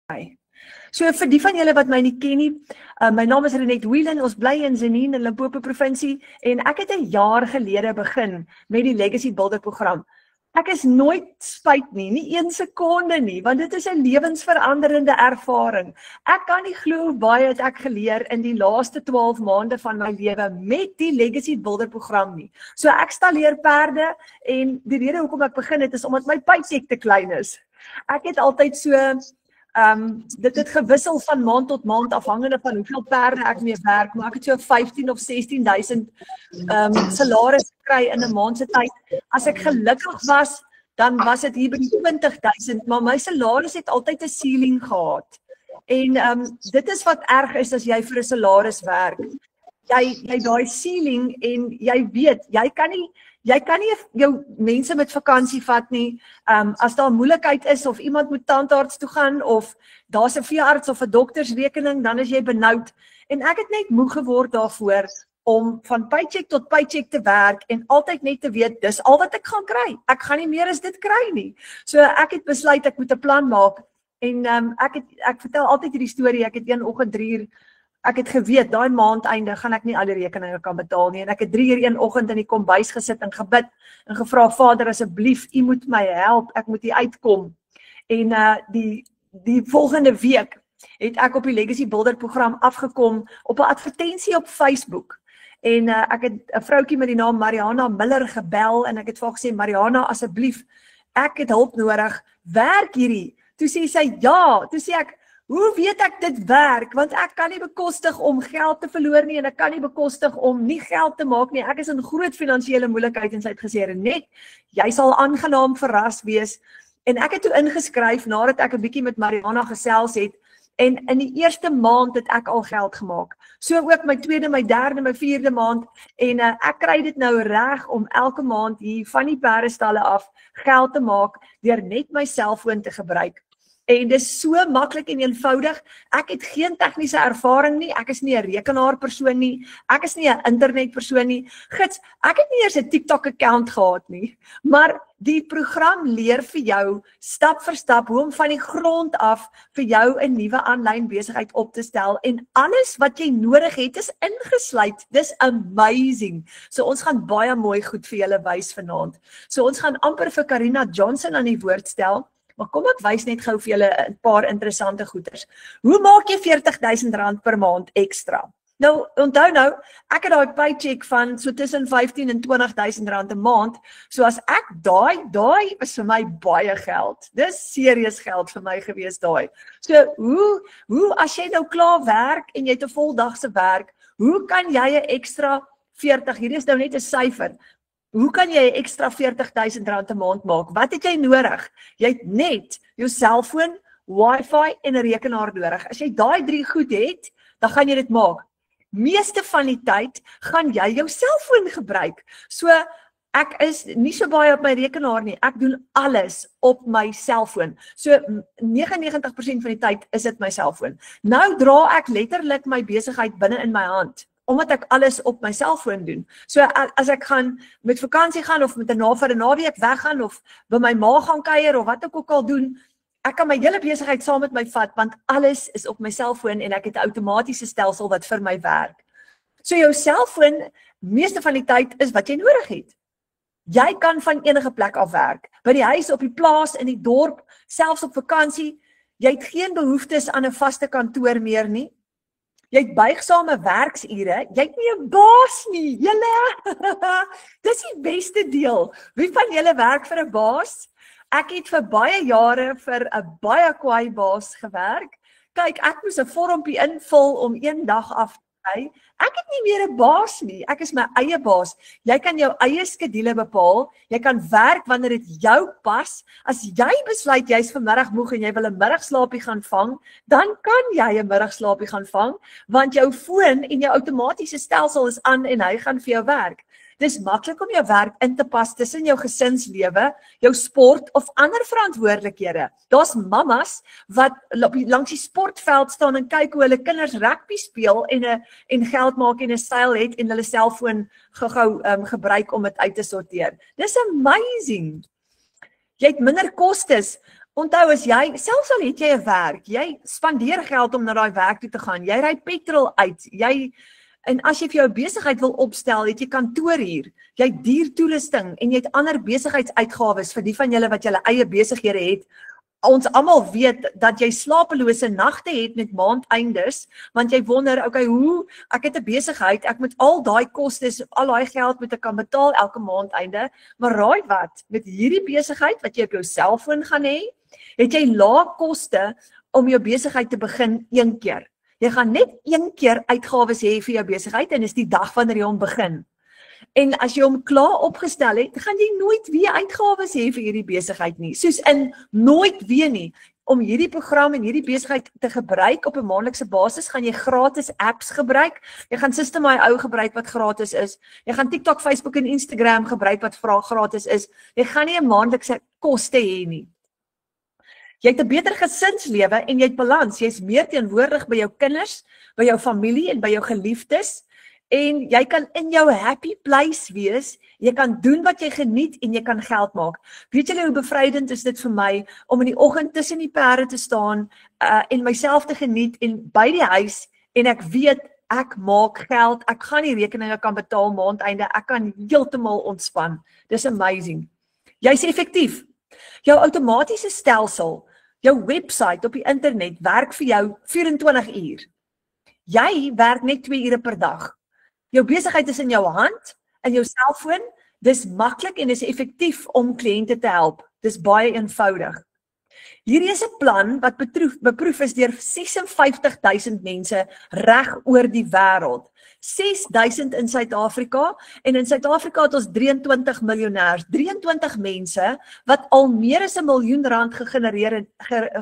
So vir die van julle wat my nie ken nie, my naam is Renette Whelan, ons bly in Zenien in Limpopo provinsie en ek het 'n jaar gelede begin met die Legacy Builder program. Ek is nooit spyt nie 1 sekonde nie, want dit is 'n lewensveranderende ervaring. Ek kan nie glo hoe baie het ek geleer in die laaste 12 maande van my lewe met die Legacy Builder program nie. So ek stalleer perde en die rede hoekom ek begin het is omdat my paycheck te klein is. Ek het altyd so dit het gewissel van maand tot maand afhangende van hoeveel perde ek mee werk, maar ek het so 15 of 16.000 salaris gekry in 'n maand se tyd. As ek gelukkig was, dan was dit hier by die 20.000, maar my salaris het altyd 'n ceiling gehad. En dit is wat erg is as jy vir 'n salaris werk. Jy daai ceiling en jy weet, jy kan nie jou mense met vakansie vat nie. As daar 'n moeilikheid is of iemand moet tandarts toe gaan of daar's 'n veearts of 'n doktersrekening, dan is jy benoud. En ek het net moeg geword daarvoor om van paycheck tot paycheck te werk en altyd net te weet, dis al wat ek gaan kry. Ek gaan nie meer as dit kry nie. So ek het besluit ek moet 'n plan maak en ek vertel altyd hierdie storie. Ek het een oggend 3 uur ek het geweet, daai maandeinde gaan ek nie al die rekeninge kan betaal nie. En ek het 3 uur een oggend in die kombuis gesit en gebid en gevra, Vader, asseblief, U moet my help, ek moet hier uitkom. En die volgende week het ek op die Legacy Builder program afgekom op 'n advertensie op Facebook. En ek het 'n vroutjie met die naam Mariana Miller gebel en ek het vir haar gesê, Mariana, asseblief, ek het hulp nodig, werk hierdie. Toe sê sy, ja, toe sê ek, hoe weet ek dit werk? Want ek kan nie bekostig om geld te verloor nie en ek kan nie bekostig om nie geld te maak nie. Ek is in groot finansiële moeilikheid en sy het gesê, Renette, jy sal aangenaam verras wees. En ek het toe ingeskryf nadat ek 'n bietjie met Mariana gesels het en in die eerste maand het ek al geld gemaak. So ook my tweede, my derde, my vierde maand en ek kry dit nou reg om elke maand hier van die perdestalle af geld te maak deur net my selfoon te gebruik. En dis so maklik en eenvoudig. Ek het geen tegniese ervaring nie. Ek is nie 'n rekenaarpersoon nie. Ek is nie 'n internetpersoon nie. Gits, ek het nie eers 'n TikTok-account gehad nie. Maar die program leer vir jou stap vir stap hoe om van die grond af vir jou 'n nuwe aanlyn besigheid op te stel en alles wat jy nodig het is ingesluit. Dis amazing. So ons gaan baie mooi goed vir julle wys vanaand. So ons gaan amper vir Karina Johnson aan die woord stel. Maar kom ek wys net gou vir julle 'n paar interessante goeders. Hoe maak jy R40.000 per maand ekstra? Nou, onthou nou, ek het daai paycheck van so tussen R15.000 en R20.000 'n maand. So as ek daai is vir my baie geld. Dis serieus geld vir my gewees daai. So hoe as jy nou klaar werk en jy het 'n voldagse werk, hoe kan jy 'n ekstra 40, hier is nou net 'n syfer. Hoe kan jy 'n ekstra R40.000 'n maand maak? Wat het jy nodig? Jy het net jou selfoon, wifi en 'n rekenaar nodig. As jy daai 3 goed het, dan gaan jy dit maak. Meeste van die tyd gaan jy jou selfoon gebruik. So ek is nie so baie op my rekenaar nie. Ek doen alles op my selfoon. So 99% van die tyd is dit my selfoon. Nou dra ek letterlik my besigheid binne in my hand, omdat ek alles op my selfoon doen. So as ek gaan met vakansie gaan of met 'n naweek weggaan of by my ma gaan kuier of wat ek ook al doen, ek kan my hele besigheid saam met my vat want alles is op my selfoon en ek het 'n outomatiese stelsel wat vir my werk. So jou selfoon meeste van die tyd is wat jy nodig het. Jy kan van enige plek af werk. By die huis, op die plaas, in die dorp, selfs op vakansie. Jy het geen behoeftes aan 'n vaste kantoor meer nie. Jy het buigsame werksure, jy het nie 'n baas nie, julle. Dis die beste deel. Wie van julle werk vir 'n baas? Ek het vir baie jare vir 'n baie kwaai baas gewerk. Kyk, ek moes 'n vormpie invul om een dag af te ry. Ek het nie meer 'n baas nie, ek is my eie baas. Jy kan jou eie skedule bepaal, jy kan werk wanneer dit jou pas. As jy besluit jy's vanmiddag moeg en jy wil 'n middagslaapie gaan vang, dan kan jy 'n middagslaapie gaan vang, want jou foon en jou outomatiese stelsel is aan en hy gaan vir jou werk. Dis maklik om jou werk in te pas tussen jou gesinslewe, jou sport of ander verantwoordelikhede. Daar's mammas wat langs die sportveld staan en kyk hoe hulle kinders rugby speel en geld maak en 'n styl het en hulle selfoon gou-gou gebruik om dit uit te sorteer. Dis amazing. Jy het minder kostes Onthou as jy, selfs al het jy 'n werk, jy spandeer geld om na daai werk toe te gaan. Jy ry petrol uit. En as jy vir jou besigheid wil opstel, het jy kantoorhuur, jy het duur toerusting en jy het ander besigheidsuitgawes vir die van julle wat julle eie besighede het. Ons almal weet dat jy slapelose nagte het met maandeindes, want jy wonder, okay, hoe ek het 'n besigheid, ek moet al daai kostes, al daai geld moet ek kan betaal elke maandeinde, maar raai wat, met hierdie besigheid wat jy op jou selfoon gaan hê, het jy lae koste om jou besigheid te begin een keer. Jy gaan net een keer uitgawes hê vir jou besigheid en dis die dag wanneer jy hom begin. En as jy hom klaar opgestel het, gaan jy nooit weer uitgawes hê vir hierdie besigheid nie. Soos in nooit weer nie. Om hierdie program en hierdie besigheid te gebruik op 'n maandelikse basis, gaan jy gratis apps gebruik. Jy gaan System.io gebruik wat gratis is. Jy gaan TikTok, Facebook en Instagram gebruik wat gratis is. Jy gaan nie 'n maandelikse koste hê nie. Jy het 'n beter gesinslewe en jy het balans. Jy's meer teenwoordig by jou kinders, by jou familie en by jou geliefdes. En jy kan in jou happy place wees, jy kan doen wat jy geniet en jy kan geld maak. Weet julle hoe bevrydend is dit vir my om in die oggend tussen die perde te staan en myself te geniet en by die huis en ek weet ek maak geld, ek gaan die rekeninge kan betaal maandeinde, ek kan heeltemal ontspan. Dis amazing. Jy's effektief. Jou outomatiese stelsel, jou website op die internet werk vir jou 24 uur. Jy werk net 2 ure per dag. Jou besigheid is in jou hand, in jou selfoon, dis maklik en dis effektief om kliënte te help. Dis baie eenvoudig. Hierdie is 'n plan wat beproef is deur 56,000 mense reg oor die wêreld. 6,000 in Suid-Afrika en in Suid-Afrika het ons 23 miljonêers, 23 mense wat al meer as R1 miljoen gegenereer en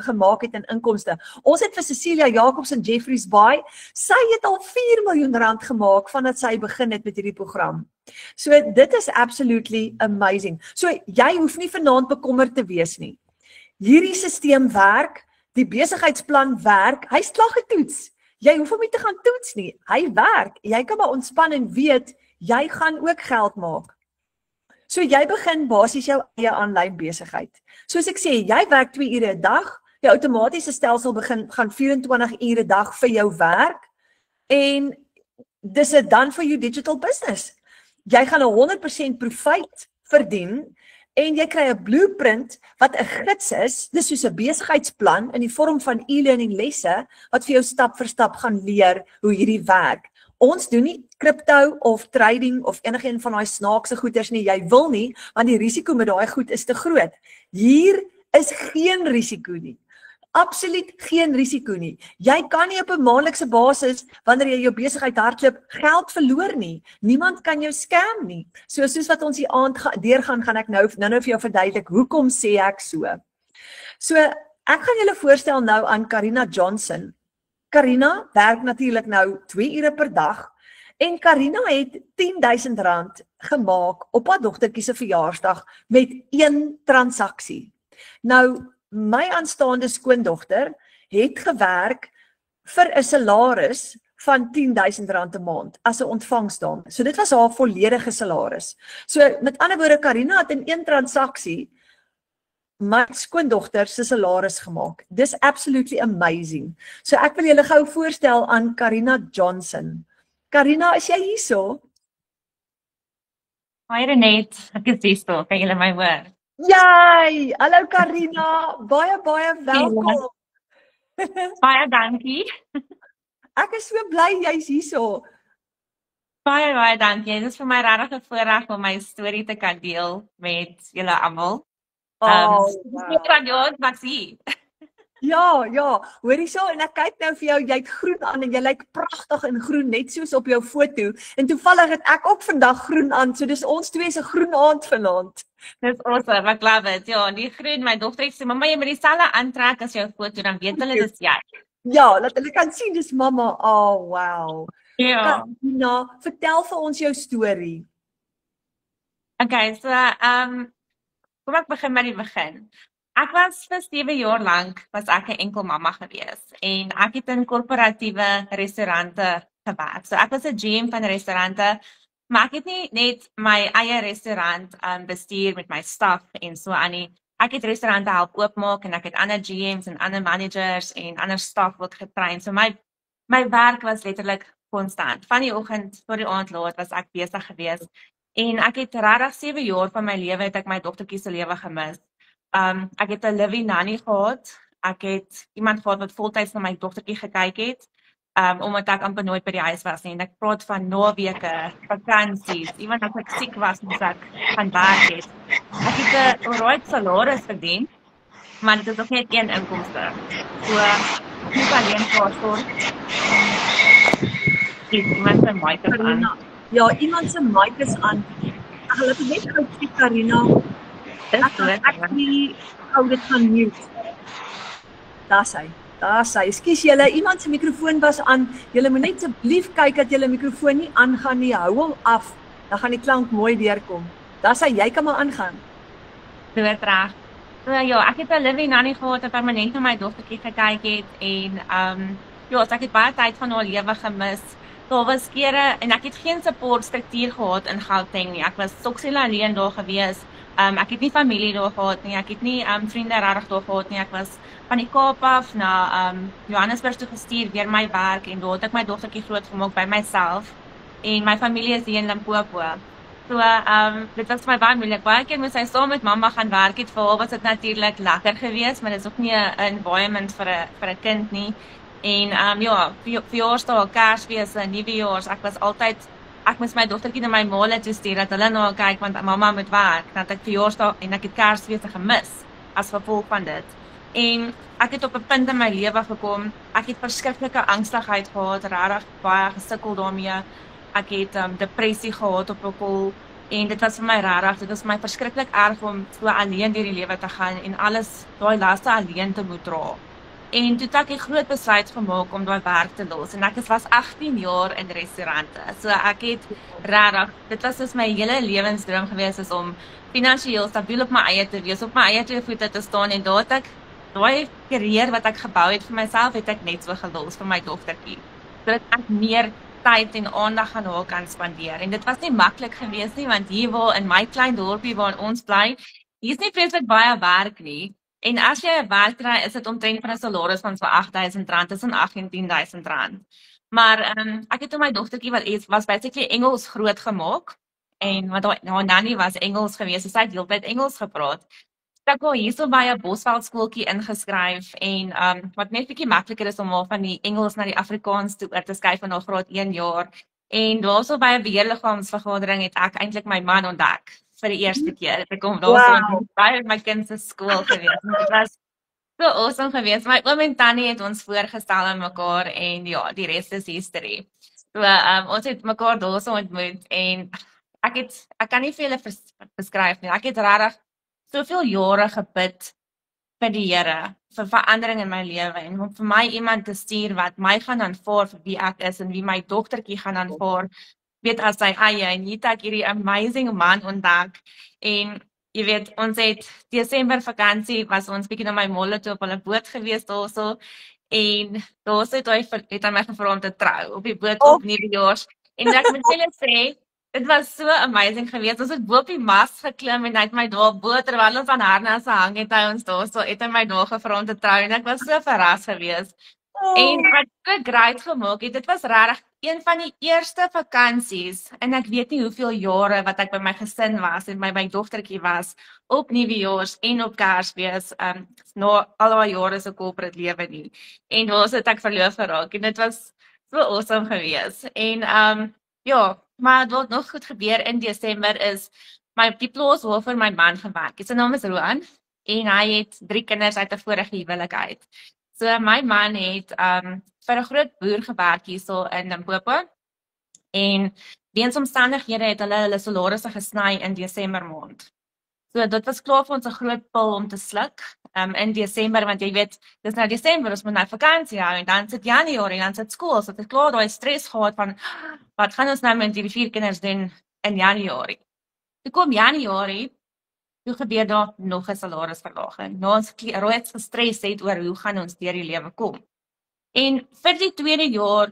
gemaak het in inkomste. Ons het vir Cecilia Jacobs in Jeffreys Bay, sy het al R4 miljoen gemaak vandat sy begin het met hierdie program. So dit is absolutely amazing. So jy hoef nie vanaand bekommerd te wees nie. Hierdie stelsel werk, die besigheidsplan werk, hy's klaar getoets. Jy hoef hom nie te gaan toets nie. Hy werk. Jy kan maar ontspan en weet jy gaan ook geld maak. So jy begin basies jou eie aanlyn besigheid. Soos ek sê, jy werk 2 ure 'n dag. Jou outomatiese stelsel gaan 24 ure 'n dag vir jou werk en dis 'n done for you digital business. Jy gaan 100% profijt verdien. En jy kry 'n blueprint wat 'n gids is, dis soos 'n besigheidsplan in die vorm van e-learning lesse wat vir jou stap vir stap gaan leer hoe hierdie werk. Ons doen nie crypto of trading of enigiets van daai snaakse goeders nie. Jy wil nie, want die risiko met daai goed is te groot. Hier is geen risiko nie. Absoluut geen risiko nie. Jy kan nie op 'n maandelikse basis, wanneer jy jou besigheid hardloop, geld verloor nie. Niemand kan jou scam nie. Soos wat ons die aand deurgaan, gaan ek nou vir jou verduidelik, hoekom sê ek so. So, ek gaan julle voorstel nou aan Karina Johnson. Karina werk natuurlik nou 2 ure per dag, en Karina het R10,000 gemaak op haar dogtertjie se verjaarsdag met 1 transaksie. Nou, my aanstaande skoondogter het gewerk vir 'n salaris van R10,000 'n maand as 'n ontvangsdame. So dit was haar volledige salaris. So met ander woorde, Karina het in 1 transaksie my skoondogter se salaris gemaak. Dis absolutely amazing. So ek wil julle gou voorstel aan Karina Johnson. Karina, is jy hierso? Hi Renet, ek is hierso. Kan julle my hoor? Jai, hallo Karina, baie welkom. Baie dankie. Ek is so bly jy's hierso. Baie dankie. Dit is vir my regtig 'n voorreg om my storie te kan deel met julle almal. Wat sien? Ja, hoor hierso en ek kyk nou vir jou, jy het groen aan en jy lyk pragtig in groen, net soos op jou foto. En toevallig het ek ook vandag groen aan, so dis ons twee se groen aand vanaand. Dis awesome, I love it. Ja, die groen, my dogter sê, mamma, jy moet dieselfde aantrek as jou foto, dan weet hulle dis jy. Ja, laat hulle kan sien dis mamma. Oh, wow. Ja. Karina, vertel vir ons jou storie. Okay, so kom ek begin met die begin. Ek was vir 7 jaar lank was ek 'n enkel mamma gewees en ek het in korporatiewe restaurante gewerk. So ek was 'n GM van restaurante, maar ek het nie net my eie restaurant bestuur met my staf en so aan nie. ek het restaurante help oopmaak en ek het ander GM's en ander managers en ander staf wat getrain. So my werk was letterlik konstant. Van die oggend tot die aand laat was ek besig geweest. En ek het regtig 7 jaar van my lewe het ek my dogtertjie se lewe gemis. Ek het 'n living nanny gehad. Ek het iemand gehad wat voltyds na my dogtertjie gekyk het. Omdat ek amper nooit by die huis was nie. En ek praat van naweke, vakansies, iemand as ek siek was, moes ek gaan werk het. Ek het 'n alright salaris verdien, maar dit is nog net een inkomste. So ek moet alleen vir haar sorg. Iemand se mic is aan. Karina. Ja, iemand se mic is aan. Ag, laat ek net gou kyk, Karina. Ek nie hou dit gaan mute. Daar's hy. Ekskuus julle, iemand se mikrofoon was aan. Julle moet net asseblief kyk dat julle mikrofoon nie aangaan nie. Hou hom af. Dan gaan die klank mooi deurkom. Daar's hy, jy kan maar aangaan. Dit reg. Ja, ek het 'n living nanny gehad wat permanent na my dogtertjie gekyk het en ja, ek het baie tyd van haar lewe gemis. Daar was kere en ek het geen support struktuur gehad in Gauteng nie. Ek was soksiel alleen daar gewees. Ek het nie familie daar gehad nie. Ek het nie vriende regtig daar gehad nie. Ek was van die Kaap af na Johannesburg toe gestuur deur my werk en daar het ek my dogtertjie grootgemaak by myself en my familie is hier in Limpopo. So dit was vir my baie moeilik. Baie keer moes sy saam met mamma gaan werk het. Vir haar was dit natuurlik lekker geweest, maar dit is ook nie 'n environment vir 'n kind nie. En ja, verjaarsdae, Kersfees, Nuwejaars, ek moes my dogtertjie na my maale toe stuur dat hulle na haar kyk want mamma moet werk. Dat ek verjaarsdae en ek het Kersfees gemis as gevolg van dit. En ek het op 'n punt in my lewe gekom. Ek het verskriklike angstigheid gehad, regtig baie gesukkel daarmee. Ek het depressie gehad op 'n pol en dit was vir my regtig, dit was vir my verskriklik erg om so alleen deur die lewe te gaan en alles daai laste alleen te moet dra. En toe het ek 'n groot besluit gemaak om daai werk te los en ek was 18 jaar in restaurante. So ek het regtig, dit was soos my hele lewensdroom gewees is om finansiëel stabiel op my eie te wees, op my eie twee voete te staan en daar het ek daai karier wat ek gebou het vir myself het ek net so gelos vir my dogtertjie. Sodat ek meer tyd en aandag aan haar kan spandeer. En dit was nie maklik geweest nie want hier waar in my klein dorpie waar ons bly, hier is nie vreeslik baie werk nie. En as jy 'n werk kry, is dit omtrent van 'n salaris van so R8,000 tussen R8,000 en R10,000. Maar ek het toe my dogtertjie wat was basically Engels groot gemaak en want haar nanny was Engels geweest, so sy het heeltyd Engels gepraat. Ek wou hierso by 'n Bosveld skooltjie ingeskryf en wat net bietjie makliker is om haar van die Engels na die Afrikaans toe oor te skuif in haar graad 1 jaar. En daarso by 'n beheerliggaamsvergadering het ek eintlik my man ontdek vir die eerste keer. Ek kom daarso by my kind se skool gewees. Dit was so awesome geweest. My oom en tannie het ons voorgestel aan mekaar en ja, die res is history. So ons het mekaar daarso ontmoet en ek kan nie vir julle beskryf nie. Ek het regtig soveel jare gebid vir die Here, vir verandering in my lewe en om vir my iemand te stuur wat my gaan aanvaar vir wie ek is en wie my dogtertjie gaan aanvaar, weet as sy eie en hier het ek hierdie amazing man ontdek en jy weet, ons het Desember vakansie, was ons bietjie na my maale toe op hulle boot gewees daarso en daarso het hy my gevra om te trou op die boot op Nuwejaars en ek moet julle sê, dit was so amazing geweest. Ons het bo op die mas geklim en hy het my daar bo terwyl ons aan harnasse hang het hy ons daarso het hy my daar gevra om te trou en ek was so verras geweest. En wat ek great gemaak het, dit was regtig een van die eerste vakansies en ek weet nie hoeveel jare wat ek by my gesin was en by my dogtertjie was op Nuwejaars en op Kersfees, na al daai jare se corporate lewe nie. En daar het ek verloof geraak en dit was so awesome geweest. En ja, maar wat nog goed gebeur in Desember is die plaas waarvoor my man gewerk het. Sy naam is Roan en hy het 3 kinders uit 'n vorige huwelik uit. So my man het vir 'n groot boer gewerk hierso in Limpopo en weens omstandighede het hulle salarisse gesny in Desember maand. So dit was klaar vir ons 'n groot pil om te sluk in Desember want jy weet, dis nou Desember, ons moet nou vakansie hou en dan sit Januarie en dan sit skool, so dit het klaar daai stres gehad van wat gaan ons nou met die 4 kinders doen in Januarie. Toe kom Januarie, toe gebeur daar nog 'n salarisverlaging. Nou ons reeds gestres het oor hoe gaan ons deur die lewe kom. En vir die tweede jaar,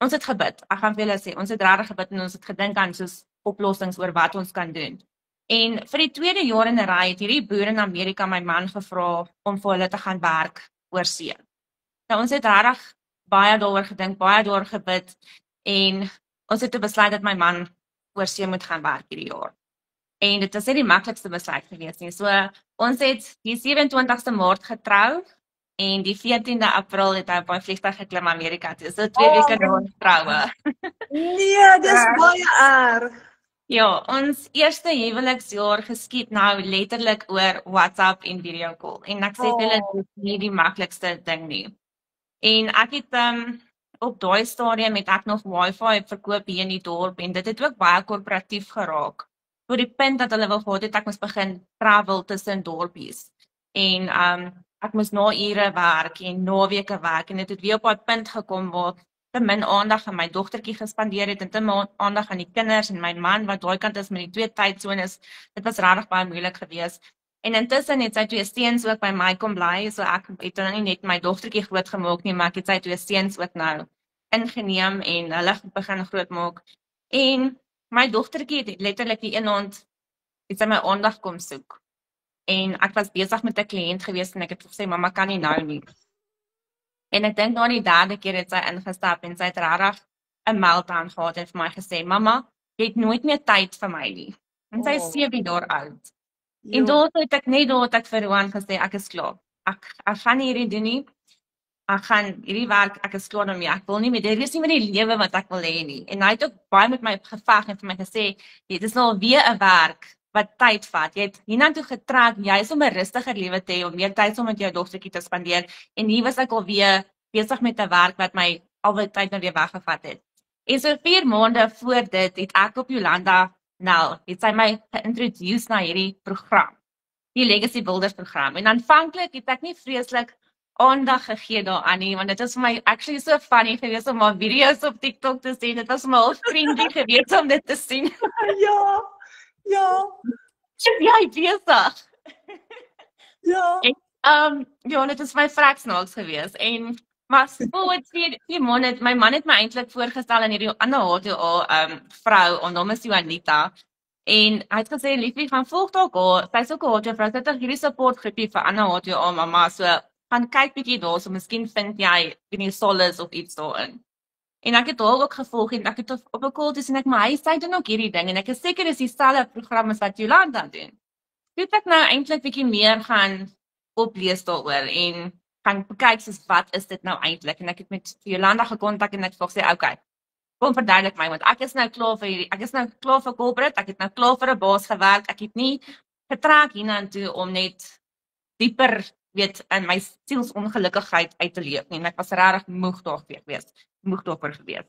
ons het gebid. Ek gaan vir julle sê, ons het regtig gebid en ons het gedink aan soos oplossings oor wat ons kan doen. En vir die tweede jaar in 'n ry het hierdie boer in Amerika my man gevra om vir hulle te gaan werk oor see. Nou ons het regtig baie daaroor gedink, baie daaroor gebid en ons het besluit dat my man oor see moet gaan werk hierdie jaar. En dit was nie die maklikste besluit gewees nie. So ons het die 27ste Maart getrou en die 14de April het hy op 'n vliegtuig geklim Amerika toe. So 2 weke na ons troue. Nee, dis baie erg. Ja, ons eerste huweliksjaar geskied nou letterlik oor WhatsApp en video call. En ek sê vir julle dit is nie die maklikste ding nie. En ek het op daai stadium het ek nog wifi verkoop hier in die dorp en dit het ook baie korporatief geraak. Tot die punt dat hulle wou gehad het ek moes begin travel tussen dorpies. En ek moes na ure werk en naweke werk en dit het weer op 'n punt gekom waar te min aandag aan my dogtertjie gespandeer het en te min aandag aan die kinders en my man wat daai kant is met die 2 tydsones. Dit was regtig baie moeilik geweest. En intussen het sy 2 seuns ook by my kom bly, so ek het dan nie net my dogtertjie grootgemaak nie, maar ek het sy 2 seuns ook nou ingeneem en hulle begin grootmaak. En my dogtertjie het letterlik die een aand het sy my aandag kom soek. En ek was besig met 'n kliënt geweest en ek het gesê mamma kan nie nou nie. En ek dink na die 3de keer het sy ingestap en sy het regtig 'n meltdown gehad en vir my gesê mamma, jy het nooit meer tyd vir my nie. En sy is 7 jaar oud. En daar het ek vir Roan gesê ek is klaar. Ek gaan nie hierdie doen nie. Ek gaan hierdie werk, ek is klaar daarmee. Ek wil nie meer, dit is nie meer die lewe wat ek wil hê nie. En hy het ook baie met my geveg en vir my gesê, dit is nou weer 'n werk wat tyd vat. Jy het hiernatoe getrek, jy is om 'n rustiger lewe te hê, om meer tyd saam met jou dogtertjie te spandeer. En hier was ek alweer besig met 'n werk wat my alweer tyd nou weer weggevat het. En so 4 maande voor dit het ek op Jolanda nou, het sy my geïntroduce na hierdie program. Die Legacy Builders program. En aanvanklik het ek nie vreeslik aandag gegee daaraan nie, want dit is vir my actually so funny geweest om maar video's op TikTok te sien. Dit was my al vriendlik geweest om dit te sien. Ja. Jy besig. Ja. En, ja, dit is my vrek snaaks geweest. En maar spoed 4 maande, my man het my eintlik voorgestel aan hierdie ander HTA vrou, haar naam is Juanita. En hy het gesê liefie gaan volg dalk haar. Sy's ook 'n HTA vrou, sy het hierdie support groepie vir ander HTA mamma, so gaan kyk bietjie daar, so miskien vind jy nie solace of iets daarin. En ek het haar ook gevolg en ek het op 'n call gesien ek maar hy sê doen ook hierdie ding en ek is seker dis dieselfde program as wat Jolanda doen. Toe ek nou eintlik bietjie meer gaan oplees daaroor en gaan kyk soos wat is dit nou eintlik en ek het met Jolanda gekontak en ek het gesê okay. Kom verduidelik my want ek is nou klaar vir hierdie, ek is nou klaar vir corporate, ek het nou klaar vir 'n baas gewerk, ek het nie getrek hiernatoe om net dieper weet in my sielsongelukkigheid uit te leef nie en ek was regtig moeg daarvoor gewees.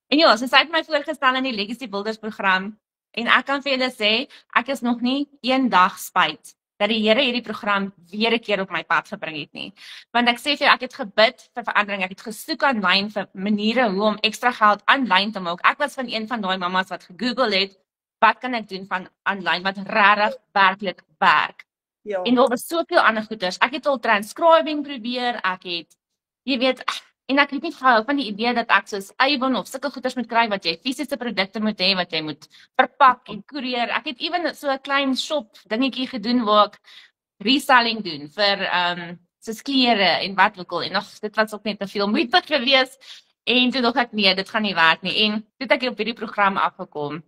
En ja, so sy het my voorgestel in die Legacy Builders program en ek kan vir julle sê, ek is nog nie een dag spyt dat die Here hierdie program weer 'n keer op my pad gebring het nie. Want ek sê vir jou, ek het gebid vir verandering, ek het gesoek aanlyn vir maniere hoe om ekstra geld aanlyn te maak. Ek was van een van daai mammas wat gegoogel het, wat kan ek doen van aanlyn wat regtig werklik werk. Ja. En daar was soveel ander goeders. Ek het al transcribing probeer, ek het, jy weet, en ek het nie gehou van die idee dat ek soos Avon of sulke goeders moet kry wat jy fisiese produkte moet hê, wat jy moet verpak en koerier. Ek het ewen so 'n klein shop dingetjie gedoen waar ek reselling doen vir soos klere en wat ook al. En nog, dit was ook net te veel moeite geweest. En toe dink ek nee, dit gaan nie werk nie. En toe het ek op hierdie program afgekom.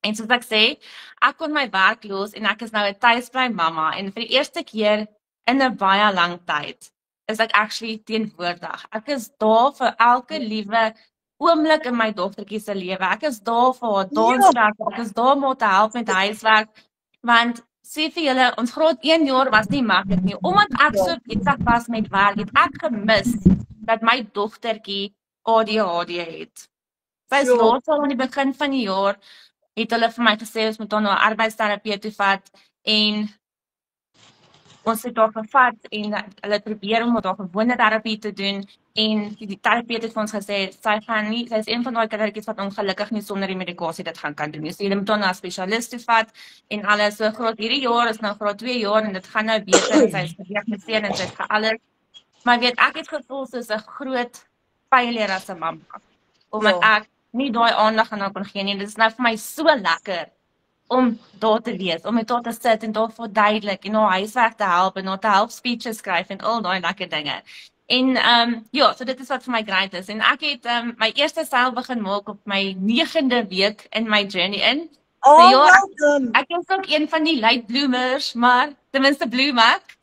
En soos ek sê, ek kon my werk los en ek is nou 'n tuisbly mamma en vir die eerste keer in 'n baie lang tyd is ek actually teenwoordig. Ek is daar vir elke liewe oomblik in my dogtertjie se lewe. Ek is daar vir haar danswerk, ek is daar om haar te help met huiswerk, want sê vir julle, ons graad 1 jaar was nie maklik nie. Omdat ek so besig was met werk, het ek gemis dat my dogtertjie ADHD het. Sy is laat al aan die begin van die jaar, het hulle vir my gesê, ons moet haar na 'n arbeidsterapeut toe vat, en ons het haar gevat, en hulle probeer om met haar gewone terapie te doen, en die terapeut het vir ons gesê, sy is een van die kindertjies wat ongelukkig nie sonder die medikasie dit kan doen nie, so jy moet haar na 'n spesialist toe vat, en alles, so graad hierdie jaar is nou graad 2 jaar, en dit gaan nou beter, en sy is gediagnoseer, en sy is gealers, maar weet, ek het gevoel soos 'n groot failure as 'n mamma, omdat ek nie daai aandag aan haar kon gee nie. Dit is nou vir my so lekker om daar te wees, om met haar te sit en daar verduidelik en haar huiswerk te help en haar te help speeches skryf en al daai lekker dinge. En ja, so dit is wat vir my great is. En ek het my eerste seil begin maak op my 9de week in my journey in. So Oh, ja, well done. ek is ook een van die late bloomers, maar ten minste bloem ek.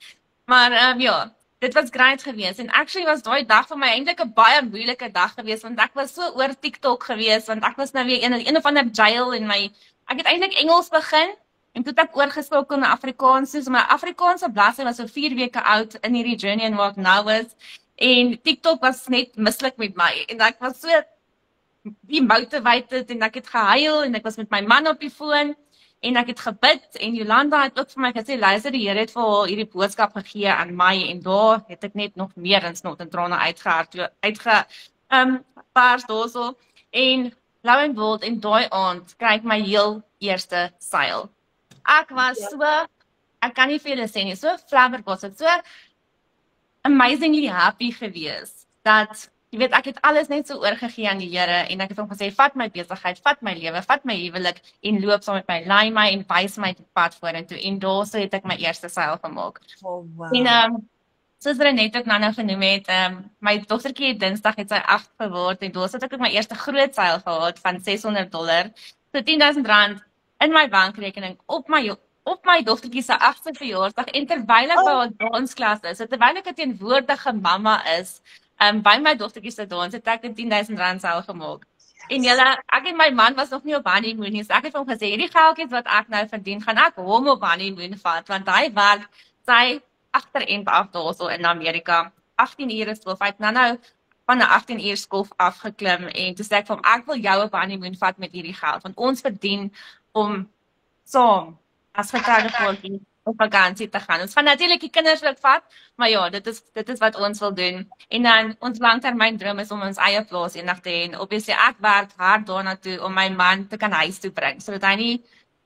Maar ja, dit was great geweest. En actually was daai dag vir my eintlik 'n baie moeilike dag geweest want ek was so oor TikTok geweest want ek was nou weer een of ander jail en ek het eintlik Engels begin en toe het ek oorgeskakel na Afrikaans. So my Afrikaanse bladsy was so 4 weke oud in hierdie journey en waar ek nou is. En TikTok was net mislik met my en ek was so demotivated en ek het gehuil en ek was met my man op die foon. En ek het gebid en Jolanda het ook vir my gesê, luister, die Here het vir haar hierdie boodskap gegee aan my en daar het ek net nog meer in snot en trane pars daarso. En lo en behold en daai aand kry ek my heel eerste seil. Ek was so, ek kan nie vir julle sê nie, so flabbergasted, so amazingly happy gewees dat jy weet, ek het alles net so oorgegee aan die Here en ek het hom gesê, vat my besigheid, vat my lewe, vat my huwelik en loop saam met my, lei my en wys my die pad vorentoe en daarso het ek my eerste seil gemaak. Oh, wow. En soos Renette ook nou genoem het, my dogtertjie Dinsdag het sy 8 geword en daarso het ek ook my eerste groot seil gehad van $600. So R10,000 in my bankrekening op my dogtertjie se 8ste verjaarsdag en terwyl ek by haar dansklas is, so terwyl ek 'n teenwoordige mamma is, by my dogtertjie se dans het ek R10,000 seil gemaak. En julle, ek en my man was nog nie op honeymoon nie, so ek het hom gesê, hierdie geldjies wat ek nou verdien, gaan ek hom op honeymoon vat, want hy werk sy agterend af daarso in Amerika, 18 ure skof, hy het nou van 'n 18 uur skof afgeklim, en toe sê ek vir hom, ek wil jou op honeymoon vat met hierdie geld, want ons verdien om saam, as getroude paartjie, op vakansie te gaan. Ons gaan natuurlik die kinders ook vat, maar ja, dit is wat ons wil doen. En dan ons langtermyn droom is om ons eie plaas eendag te hê. En obviously ek werk hard daarna toe om my man te kan huis toe bring, sodat hy nie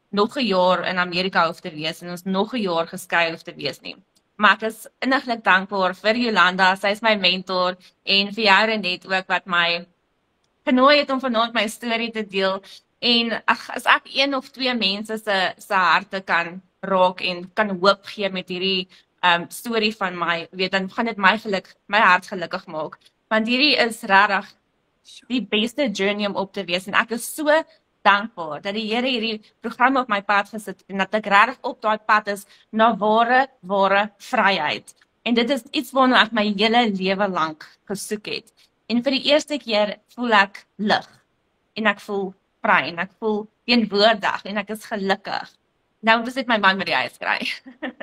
nog 'n jaar in Amerika hoef te wees en ons nog 'n jaar geskei hoef te wees nie. Maar ek is inniglik dankbaar vir Jolanda, sy is my mentor, en vir jou Renette ook wat my genooi het om vanaand my storie te deel. En as ek 1 of 2 mense se harte kan raak en kan hoop gee met hierdie storie van my, weet, dan gaan dit my hart gelukkig maak. Want hierdie is regtig die beste journey om op te wees en ek is so dankbaar dat die Here hierdie program op my pad gesit en dat ek regtig op daai pad is na ware vryheid. En dit is iets waarna ek my hele lewe lank gesoek het. En vir die eerste keer voel ek lig en ek voel vry en ek voel teenwoordig en ek is gelukkig. Nou moet ek my man by die huis kry.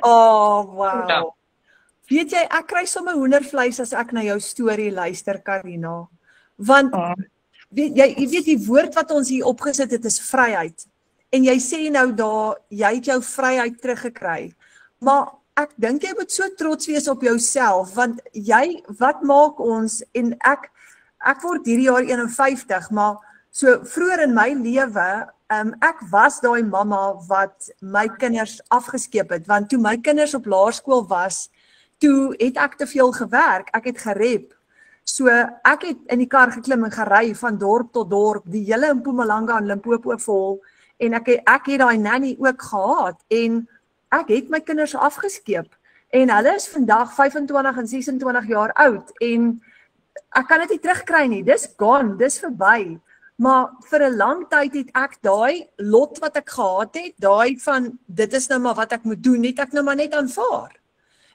Oh, wow. Weet jy, ek kry sommer hoendervleis as ek na jou storie luister, Karina. Want jy weet die woord wat ons hier opgesit het is vryheid. En jy sê nou daar, jy het jou vryheid teruggekry. Maar ek dink jy moet so trots wees op jouself, want wat maak ons, en ek word hierdie jaar 51, maar so vroeër in my lewe, ek was daai mamma wat my kinders afgeskeep het, want toe my kinders op laerskool was, toe het ek te veel gewerk, ek het gerep. So ek het in die kar geklim en gery van dorp tot dorp, die hele Mpumalanga en Limpopo vol, en ek het daai nanny ook gehad, en ek het my kinders afgeskeep, en hulle is vandag 25 en 26 jaar oud, en ek kan dit nie terugkry nie, dis gone, dis verby. Maar vir 'n lang tyd het ek daai lot wat ek gehad het, daai van dit is nou maar wat ek moet doen, het ek nou maar net aanvaar.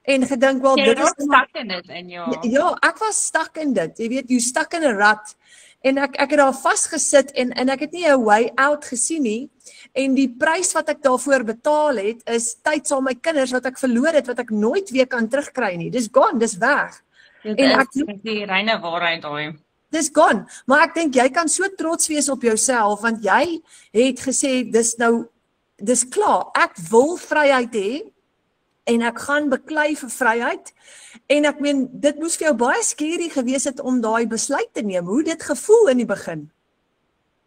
En gedink, wel, dit is stuck in dit en ja, ek was stuck in dit. Jy weet, you stuck in 'n rat. En ek het daar vasgesit en ek het nie 'n way out gesien nie. En die prys wat ek daarvoor betaal het, is tyd saam met my kinders wat ek verloor het, wat ek nooit weer kan terugkry nie. Dis gone, dis weg. Dit is die reine waarheid daai. Dis gone, maar ek dink jy kan so trots wees op jouself, want jy het gesê, dis klaar, ek wil vryheid hê, en ek gaan beklei vir vryheid, en ek meen, dit moes vir jou baie scary gewees het om daai besluit te neem, hoe dit gevoel in die begin?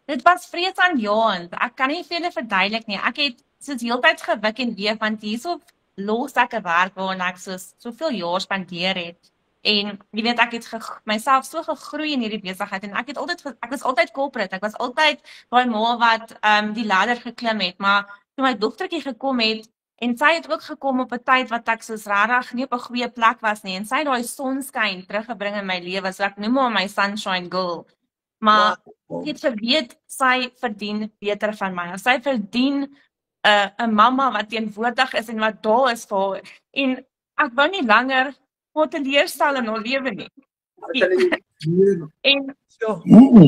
Dit was vreesaanjaend, ek kan nie vir julle verduidelik nie, ek het soos heeltyd gewik en weef, want hierso los ek 'n werk waarin ek soveel jaar spandeer het, en jy weet, ek het myself so gegroei in hierdie besigheid, en ek was altyd corporate, ek was altyd daai ma wat die ladder geklim het, maar toe my dogtertjie gekom het, en sy het ook gekom op 'n tyd wat ek soos regtig nie op 'n goeie plek was nie, en sy het daai sonskyn teruggebring in my lewe, so ek noem haar my sunshine girl. Maar ek het geweet, sy verdien beter van my. Sy verdien 'n mamma wat teenwoordig is en wat daar is vir haar. En ek wou nie langer haar teleurstel in haar lewe nie. En so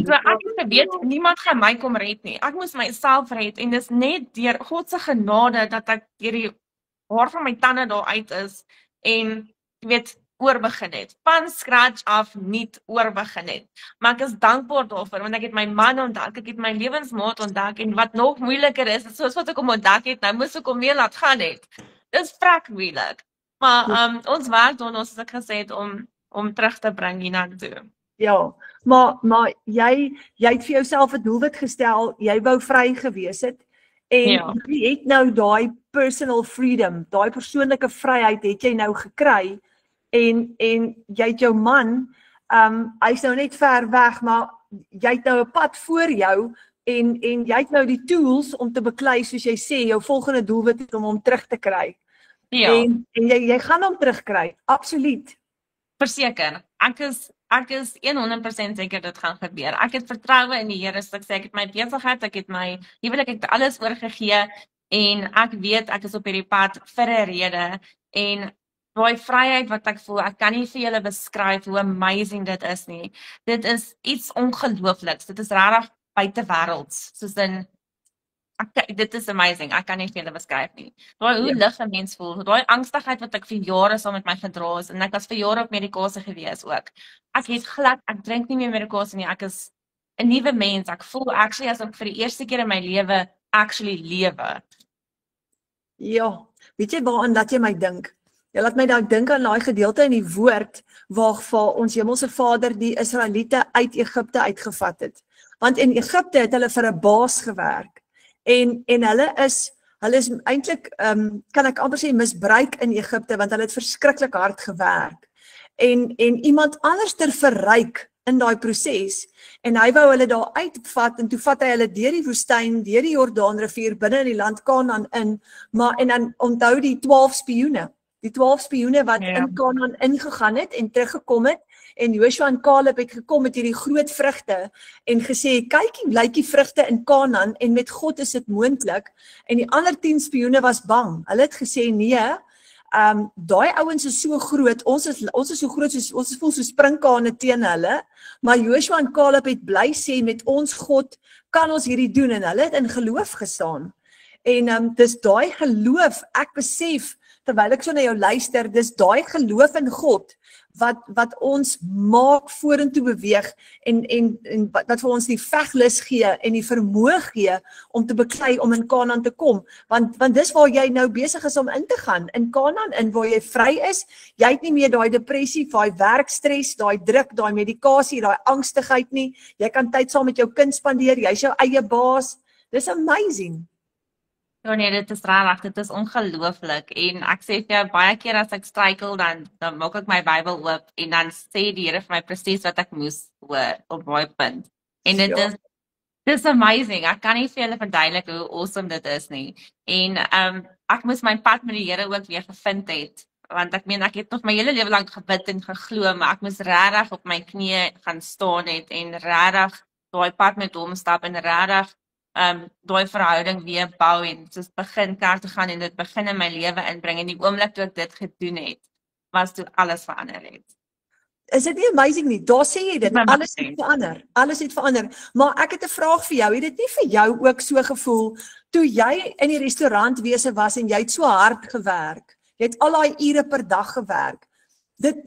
ek het geweet, niemand gaan my kom red nie. Ek moes myself red, en dis net deur God se genade dat ek deur die haar van my tande daar uit is, en jy weet, oorbegin het. Van scratch af niet oorbegin het. Maar ek is dankbaar daarvoor, want ek het my man ontdek, ek het my lewensmaat ontdek, en wat nog moeiliker is soos wat ek hom ontdek het, nou moes ek hom weer laat gaan het. Dis vrek moeilik. Maar ons werk dan, soos ek gesê het, om terug te bring hiernatoe. Ja, maar jy het vir jouself 'n doelwit gestel, jy wou vry gewees het, en jy het nou daai personal freedom, daai persoonlike vryheid het jy nou gekry, en jy het jou man, hy's nou net ver weg, maar jy het nou 'n pad voor jou, en jy het nou die tools om te beklei, soos jy sê, jou volgende doelwit is om hom terug te kry. Ja. En jy gaan hom terugkry, absoluut. Verseker, ek is 100% seker dit gaan gebeur. Ek het vertroue in die Here, so ek sê ek het my besigheid, ek het my huwelik, ek het alles oorgegee, en ek weet ek is op hierdie pad vir 'n rede, en daai vryheid wat ek voel, ek kan nie vir julle beskryf hoe amazing dit is nie. Dit is iets ongeloofliks. Dit is regtig buitewêrelds, soos in dit is amazing, ek kan nie vir julle beskryf nie. Daai hoe lig 'n mens voel, daai angstigheid wat ek vir jare saam met my gedra het, en ek was vir jare op medikasie gewees ook. Ek drink nie meer medikasie nie, ek is 'n nuwe mens, ek voel actually as ek vir die eerste keer in my lewe actually lewe. Ja, weet jy waaraan laat jy my dink? Jy laat my nou dink aan daai gedeelte in die woord, waar ons Hemelse Vader die Israeliete uit Egipte uitgevat het. Want in Egipte het hulle vir 'n baas gewerk. En hulle is eintlik, kan ek amper sê, misbruik in Egipte, want hulle het verskriklik hard gewerk. En iemand anders ter verryk in daai proses, en hy wou hulle daar uitvat, en toe vat hy hulle deur die woestyn, deur die Jordaanrivier, binne in die land Kanaan in, en dan onthou die 12 spioene, wat in Kanaan ingegaan het, en teruggekom het, en Joshua en Caleb het gekom met hierdie groot vrugte, en gesê, kyk, lyk die vrugte in Kanaan, en met God is dit moontlik, en die ander 10 spioene was bang, hulle het gesê, nee, daai ouens is so groot, ons is so groot, ons voel so springkane teen hulle, maar Joshua en Caleb het bly sê, met ons God kan ons hierdie doen, en hulle het in geloof gestaan, en dis daai geloof, ek besef, terwyl ek so na jou luister, dis daai geloof in God, wat ons maak vorentoe beweeg, en wat vir ons die veglus gee, en die vermoë gee, om te beklei om in Kanaan te kom, want dis waar jy nou besig is om in te gaan, in Kanaan, en waar jy vry is, jy het nie meer daai depressie, daai werkstres, daai druk, daai medikasie, daai angstigheid nie, jy kan tyd saam met jou kind spandeer, jy's jou eie baas, dis amazing. Ja nee, dit is regtig, dit is ongelooflik, en ek sê vir jou, baie keer as ek struikel, dan maak ek my Bybel oop, en dan sê die Here vir my presies wat ek moes hoor op daai punt. En dit is amazing, ek kan nie vir julle verduidelik hoe awesome dit is nie. En ek moes my pad met die Here ook weer gevind het, want ek meen, ek het nog my hele lewe lank gebid en geglo, maar ek moes regtig op my knieë gaan staan het, en regtig daai pad met hom stap, en regtig daai verhouding weer bou, en soos begin kerk te gaan, en dit begin in my lewe inbring, en die oomblik toe ek dit gedoen het, was toe alles verander het. Is dit nie amazing nie? Daar sê jy dit, alles het verander, maar ek het 'n vraag vir jou, het dit nie vir jou ook so gevoel, toe jy in die restaurantwese was, en jy het so hard gewerk, jy het al daai ure per dag gewerk,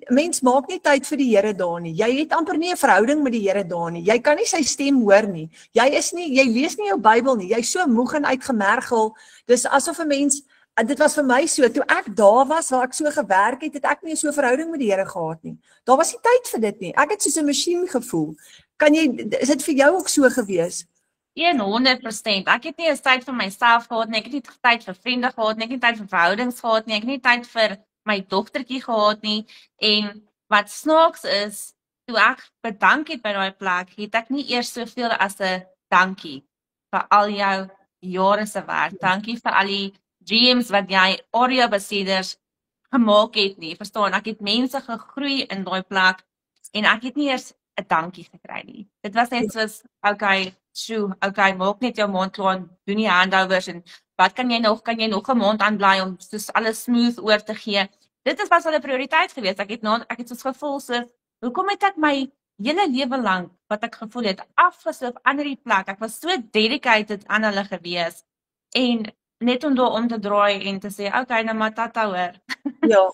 mens maak nie tyd vir die Here daar nie, jy het amper nie 'n verhouding met die Here daar nie, jy kan nie sy stem hoor nie, jy lees nie jou Bybel nie, jy is so moeg en uitgemergel, dis asof 'n mens, dit was vir my so, toe ek daar was, waar ek so gewerk het, het ek nie so 'n verhouding met die Here gehad nie, daar was nie tyd vir dit nie, ek het soos 'n masjien gevoel, is dit vir jou ook so gewees? 100%, ek het nie eens tyd vir myself gehad nie, ek het nie tyd vir vriende gehad nie, ek het nie tyd vir verhoudings gehad nie, ek het nie tyd vir my dogtertjie gehad nie, en wat snaaks is, toe ek bedank het by daai plek, het ek nie eers soveel as 'n dankie vir al jou jare se werk. Dankie vir al die dreams wat jy Oreo besieders gemaak het nie. Verstaan, ek het mense gegroei in daai plek en ek het nie eers 'n dankie gekry nie. Dit was net soos, okay, okay, maak net jou mond klaar, doen nie handovers en wat kan jy nog 'n maand aan bly om soos alles smooth oor te gee. Dit was hulle prioriteit geweest. Ek het soos gevoel so, hoekom het ek my hele lewe lank wat ek gevoel het afgesloof aan hierdie plek. Ek was so dedicated aan hulle gewees en net om daar om te draai en te sê, okay, nou maar tata hoor. Ja.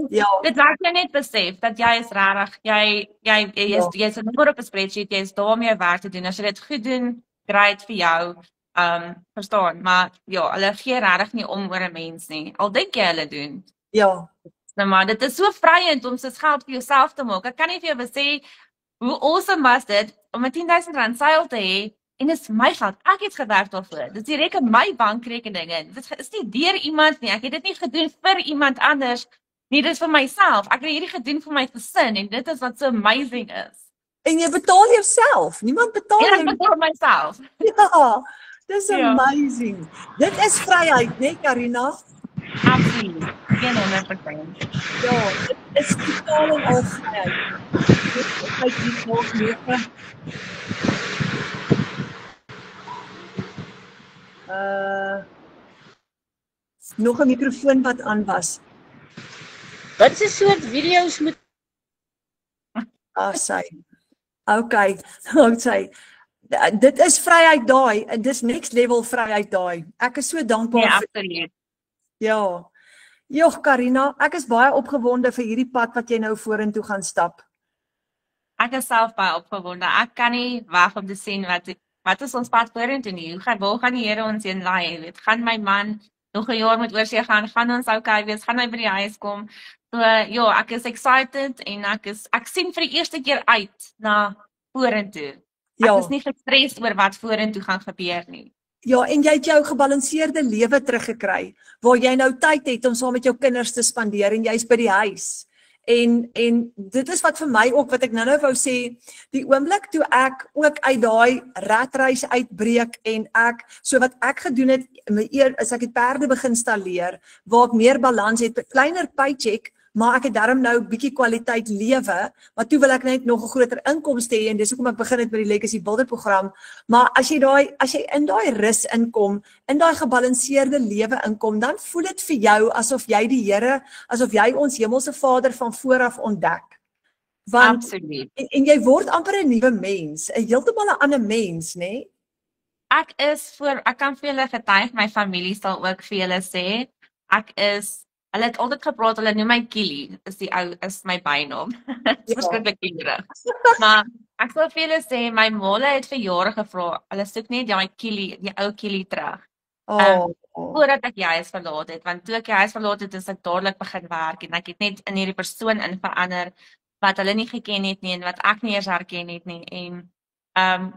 Ja. Dit laat my net besef dat jy is regtig, jy's nommer op 'n spreadsheet, jy is daar om jou werk te doen. As jy dit goed doen, great vir jou. Verstaan, maar ja, hulle gee regtig nie om oor 'n mens nie. Al dink jy hulle doen. Ja. Nou maar dit is so vryend om so geld vir jouself te maak. Ek kan nie vir jou sê hoe awesome was dit om 'n R10,000 seil te hê en dit is my geld. Ek het gewerk daarvoor. Dit is direk in my bankrekening in. Dit is nie deur iemand nie. Ek het dit nie gedoen vir iemand anders nie. Dit is vir myself. Ek het hierdie gedoen vir my gesin en dit is wat so amazing is. En jy betaal jouself. Niemand betaal En jou. ek betaal myself. Ja. Dis Ja. amazing. Dit is vryheid, né, Karina? Absoluut. 100%. Ja, dit is totaal en al vryheid. Dit is nie nog meer. Nog 'n mikrofoon wat aan was. Wat is 'n soort video's moet Sy. Okay, sy. Dit is vryheid daai. Dis next level vryheid daai. Ek is so dankbaar Ja, vir absoluut. ja. Jogg Karina, ek is baie opgewonde vir hierdie pad wat jy nou vorentoe gaan stap. Ek is self baie opgewonde. Ek kan nie wag om te sien wat is ons pad vorentoe nie. Waar gaan die Here ons heen lei? Jy weet, gaan my man nog 'n jaar met oorsee gaan ons okay wees, gaan hy by die huis kom. So ja, ek is excited en ek sien vir die eerste keer uit na vorentoe. Ja. Ek is nie gestres oor wat vorentoe gaan gebeur nie. Ja, en jy het jou gebalanseerde lewe teruggekry waar jy nou tyd het om saam met jou kinders te spandeer en jy's by die huis. En dit is wat vir my ook wat ek nou wou sê, die oomblik toe ek ook uit daai ratreis uitbreek en so wat ek gedoen het, is ek het perde begin stalleer waar ek meer balans het, kleiner paycheck, maar ek het darm nou bietjie kwaliteit lewe, maar toe wil ek net nog 'n groter inkomste hê en dis hoekom ek begin het met die Legacy Builder program. Maar as jy in daai rus inkom, in daai gebalanseerde lewe inkom, dan voel dit vir jou asof jy die Here, asof jy ons hemelse Vader van vooraf ontdek. Want Absoluut. en jy word amper 'n nuwe mens, 'n heeltemal 'n ander mens, né? Nee? Ek kan vir julle getuig, my familie sal ook vir julle sê, hulle het altyd gepraat, hulle noem my Kili, is my bynaam. Dit is verskriklik kinderig. Maar ek sal vir julle sê, my maale het vir jare gevra, hulle soek net die ou Kili terug. Voordat ek die huis verlaat het, want toe ek die huis verlaat het, is ek dadelik begin werk en ek het net in hierdie persoon in verander wat hulle nie geken het nie en wat ek nie eers herken het nie en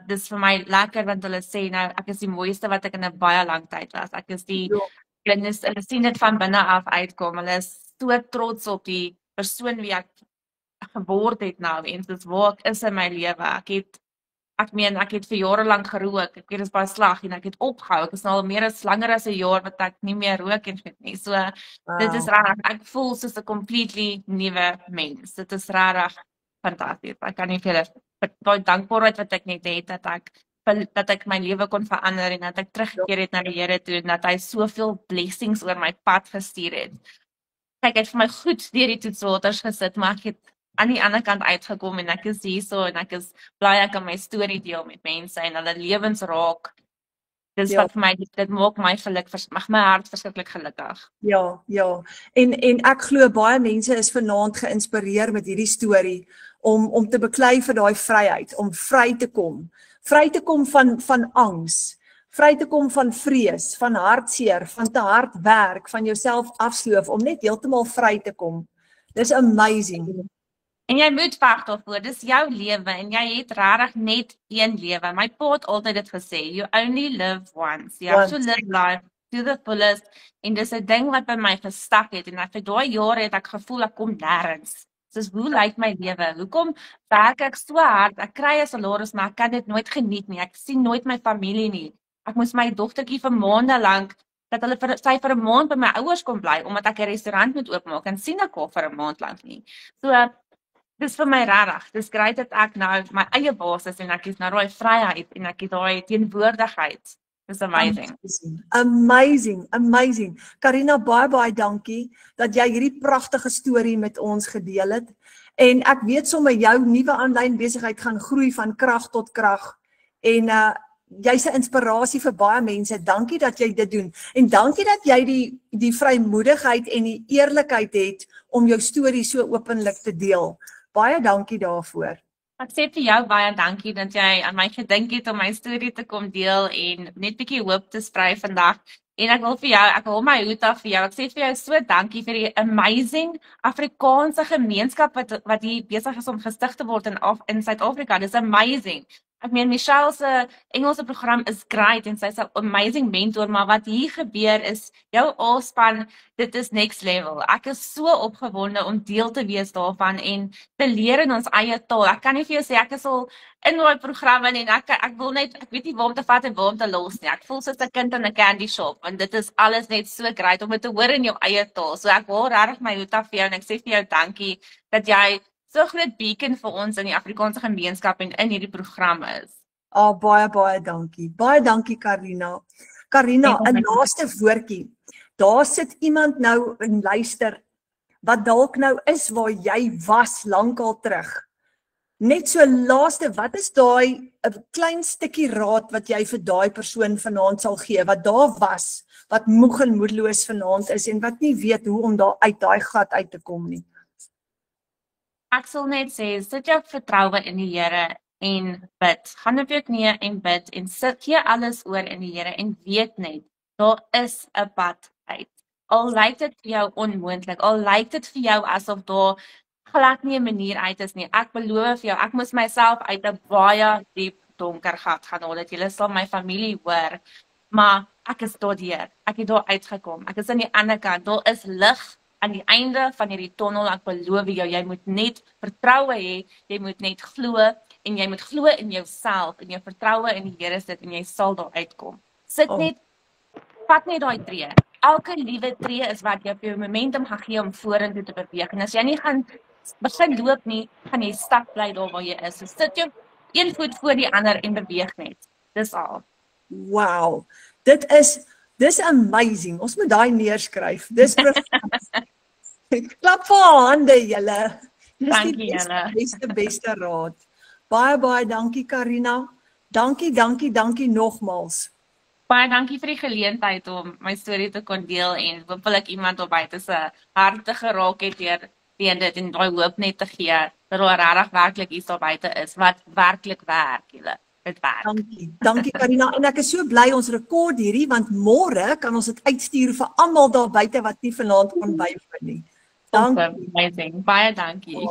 dis vir my lekker want hulle sê nou ek is die mooiste wat ek in 'n baie lang tyd was. Ek is hulle sien dit van binne af uitkom. Hulle is so trots op die persoon wie ek geword het nou en dis waar ek is in my lewe. Ek het vir jare lank gerook. Ek weet dit is baie sleg en ek het opgehou. Ek is nou al meer as langer as 'n jaar wat ek nie meer rook en goed nie. So dit is regtig, ek voel soos 'n completely nuwe mens. Dit is regtig fantasties. Ek kan nie vir julle daai dankbaarheid wat ek net het dat ek my lewe kon verander en dat ek teruggekeer het na die Here toe en dat hy soveel blessings oor my pad gestuur het. Kyk, hy het vir my goed deur die toetswaters gesit, maar ek het aan die ander kant uitgekom en ek is hierso en ek is bly ek kan my storie deel met mense en hulle lewens raak. Dis wat vir my, dit maak my hart verskriklik gelukkig. Ja. En ek glo baie mense is vanaand geïnspireer met hierdie storie om te beklei vir daai vryheid, om vry te kom. Vry te kom van angs, vry te kom van vrees, van hartseer, van te hard werk, van jouself afsloof, om net heeltemal vry te kom. Dis amazing. En jy moet veg daarvoor, dis jou lewe en jy het regtig net een lewe. My pa het altyd dit gesê, you only live once. You have to live life to the fullest. En dis 'n ding wat by my gestak het en vir daai jare het ek gevoel ek kom nêrens. Soos hoe lyk my lewe? Hoekom werk ek so hard? Ek kry 'n salaris, maar ek kan dit nooit geniet nie. Ek sien nooit my familie nie. Ek moes my dogtertjie vir maande lank dat sy vir 'n maand by my ouers kon bly omdat ek 'n restaurant moet oopmaak en sien ek haar vir 'n maand lank nie. So dis vir my regtig. Dis great dat ek nou my eie baas is en ek het nou daai vryheid en ek het daai teenwoordigheid. Dis amazing. Amazing. Karina, baie dankie dat jy hierdie pragtige storie met ons gedeel het. En ek weet sommer jou nuwe aanlyn besigheid gaan groei van krag tot krag. En jy's 'n inspirasie vir baie mense. Dankie dat jy dit doen. En dankie dat jy die vrymoedigheid en die eerlikheid het om jou storie so openlik te deel. Baie dankie daarvoor. Ek sê vir jou baie dankie dat jy aan my gedink het om my storie te kom deel en net bietjie hoop te sprei vandag. En ek wil vir jou, ek hou my hoed af vir jou. Ek sê vir jou so dankie vir die amazing Afrikaanse gemeenskap wat hier besig is om gestig te word in Suid-Afrika. Dis amazing. Ek meen Michelle se Engelse program is great en sy's 'n amazing mentor, maar wat hier gebeur is jou A-span, dit is next level. Ek is so opgewonde om deel te wees daarvan en te leer in ons eie taal. Ek kan nie vir jou sê ek is al in daai programme en ek wil net, ek weet nie waar om te vat en waar om te los nie. Ek voel soos 'n kind in 'n candy shop want dit is alles net so great om dit te hoor in jou eie taal. So ek wil regtig my hoed af vir jou en ek sê vir jou dankie dat jy so groot beacon vir ons in die Afrikaanse gemeenskap en in hierdie program is. Baie dankie. Baie dankie Karina. Karina, 'n laaste woordjie. Daar sit iemand nou en luister wat dalk nou is waar jy was lankal terug. Net so laaste, wat is daai 'n klein stukkie raad wat jy vir daai persoon vanaand sal gee wat daar was, wat moeg en moedeloos vanaand is en wat nie weet hoe om daar uit daai gat uit te kom nie? Ek sal net sê, sit jou vertroue in die Here en bid. Gaan op jou knieë en bid en sit gee alles oor in die Here en weet net, daar is 'n pad uit. Al lyk dit vir jou onmoontlik, al lyk dit vir jou asof daar glad nie 'n manier uit is nie. Ek beloof jou, ek moes myself uit 'n baie diep donker gat gaan haal. Julle sal my familie hoor, maar ek is daardeur. Ek het daar uitgekom. Ek is aan die ander kant. Daar is lig aan die einde van hierdie tonnel. Ek beloof jou, jy moet net vertroue hê, jy moet net glo en jy moet glo in jouself en jou vertroue in die Here sit en jy sal daar uitkom. Sit net, vat net daai tree. Elke liewe tree is wat jy op jou momentum gaan gee om vorentoe te beweeg. En as jy nie gaan begin loop nie, gaan jy stap bly daar waar jy is. So sit jou een voet voor die ander en beweeg net. Dis al. Wow. Dis amazing. Ons moet daai neerskryf. Dis klap vir hande julle. Dis Dankie julle. Beste raad. Baie dankie Karina. Dankie nogmaals. Baie dankie vir die geleentheid om my storie te kon deel en hopelik iemand op buite se harte geraak het deur dit en daai hoop net te gee dat daar regtig werklik iets daar buite is wat werklik werk, julle. Dit werk. Dankie Karina en ek is so bly ons rekord hierdie want môre kan ons dit uitstuur vir almal daar buite wat nie vanaand kon bywoon nie. Dankie. Amazing. Baie dankie.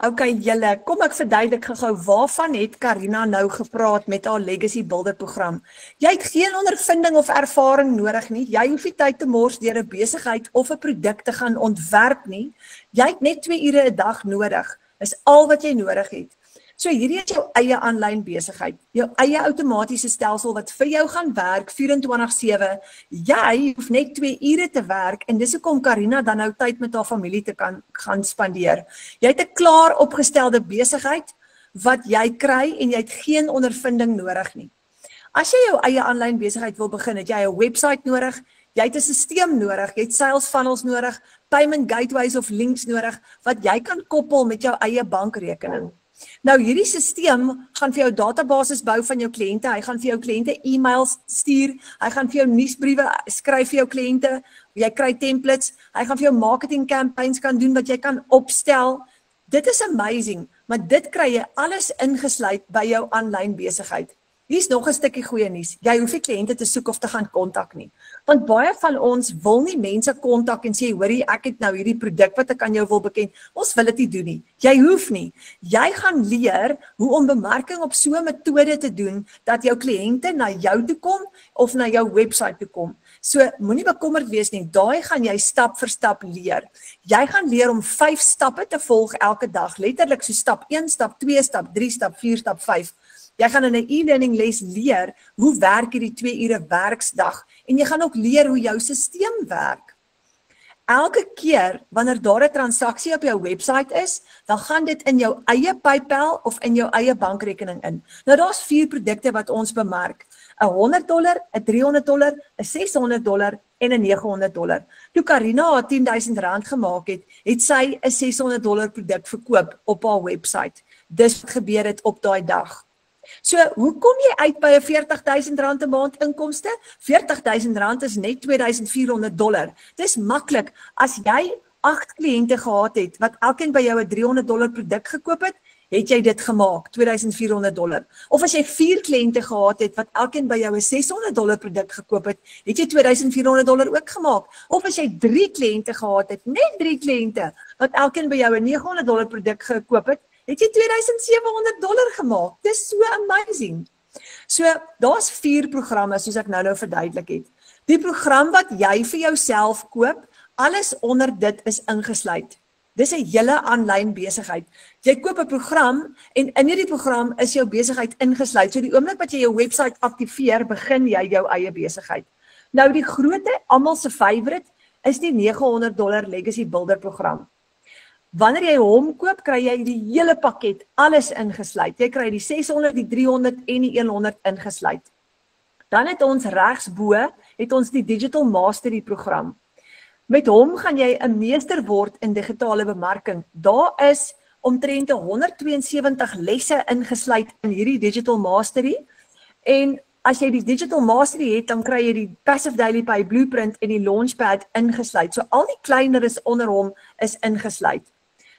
Okay julle, kom ek verduidelik gou waarvan het Karina nou gepraat met haar Legacy Builder program. Jy het geen ondervinding of ervaring nodig nie. Jy hoef nie tyd te mors deur 'n besigheid of 'n produk te gaan ontwerp nie. Jy het net 2 ure 'n dag nodig. Is al wat jy nodig het. So hierdie is jou eie aanlyn besigheid, jou eie outomatiese stelsel wat vir jou gaan werk 24/7. Jy hoef net 2 ure te werk en dis hoekom Karina dan nou tyd met haar familie te kan gaan spandeer. Jy het 'n klaar opgestelde besigheid wat jy kry en jy het geen ondervinding nodig nie. As jy jou eie aanlyn besigheid wil begin, het jy 'n webwerf nodig. Jy het 'n stelsel nodig, jy het sales funnels nodig, payment gateways of links nodig wat jy kan koppel met jou eie bankrekening. Nou hierdie stelsel gaan vir jou databasis bou van jou kliënte, hy gaan vir jou kliënte e-mails stuur, hy gaan vir jou nuusbriewe skryf vir jou kliënte, jy kry templates, hy gaan vir jou marketing campaigns kan doen wat jy kan opstel. Dit is amazing, maar dit kry jy alles ingesluit by jou aanlyn besigheid. Hier's nog 'n stukkie goeie nuus. Jy hoef nie kliënte te soek of te gaan kontak nie. Want baie van ons wil nie mense kontak en sê, hoorie, ek het nou hierdie produk wat ek aan jou wil bekend. Ons wil dit nie doen nie. Jy hoef nie. Jy gaan leer hoe om bemarking op so 'n metode te doen dat jou kliënte na jou toe kom of na jou webwerf toe kom. So moenie bekommerd wees nie. Daai gaan jy stap vir stap leer. Jy gaan leer om 5 stappe te volg elke dag. Letterlik so stap 1, stap 2, stap 3, stap 4, stap 5. Jy gaan in 'n e-learning les leer hoe werk hierdie 2 ure werksdag en jy gaan ook leer hoe jou stelsel werk. Elke keer wanneer daar 'n transaksie op jou webwerf is, dan gaan dit in jou eie PayPal of in jou eie bankrekening in. Nou daar's 4 produkte wat ons bemark. $100, $300, $600 en $900. Toe Karina haar R10,000 gemaak het sy 'n $600 produk verkoop op haar webwerf. Dis wat gebeur het op daai dag. So, hoe kom jy uit by 'n R40,000 'n maand inkomste? R40,000 is net $2,400. Dis maklik. As jy 8 kliënte gehad het wat elkeen by jou 'n $300 produk gekoop het, het jy dit gemaak, $2,400. Of as jy 4 kliënte gehad het wat elkeen by jou 'n $600 produk gekoop het, het jy $2,400 ook gemaak. Of as jy 3 kliënte gehad het, net 3 kliënte wat elkeen by jou 'n $900 produk gekoop het, het jy $2,700 gemaak. Dis so amazing. So, daar's 4 programme soos ek nou verduidelik het. Die program wat jy vir jouself koop, alles onder dit is ingesluit. Dis 'n hele aanlyn besigheid. Jy koop 'n program en in hierdie program is jou besigheid ingesluit. So die oomblik wat jy jou webwerf aktiveer, begin jy jou eie besigheid. Nou die grootte, almal se favourite, is die $900 Legacy Builder program. Wanneer jy hom koop, kry jy die hele pakket, alles ingesluit. Jy kry die 600, die 300 en die 100 ingesluit. Dan het ons regsbo, het ons die Digital Mastery program. Met hom gaan jy 'n meester word in digitale bemarking. Daar is omtrent 172 lesse ingesluit in hierdie Digital Mastery. En as jy die Digital Mastery het, dan kry jy die Passive Daily Pay Blueprint en die Launchpad ingesluit. So al die kleineres onder hom is ingesluit.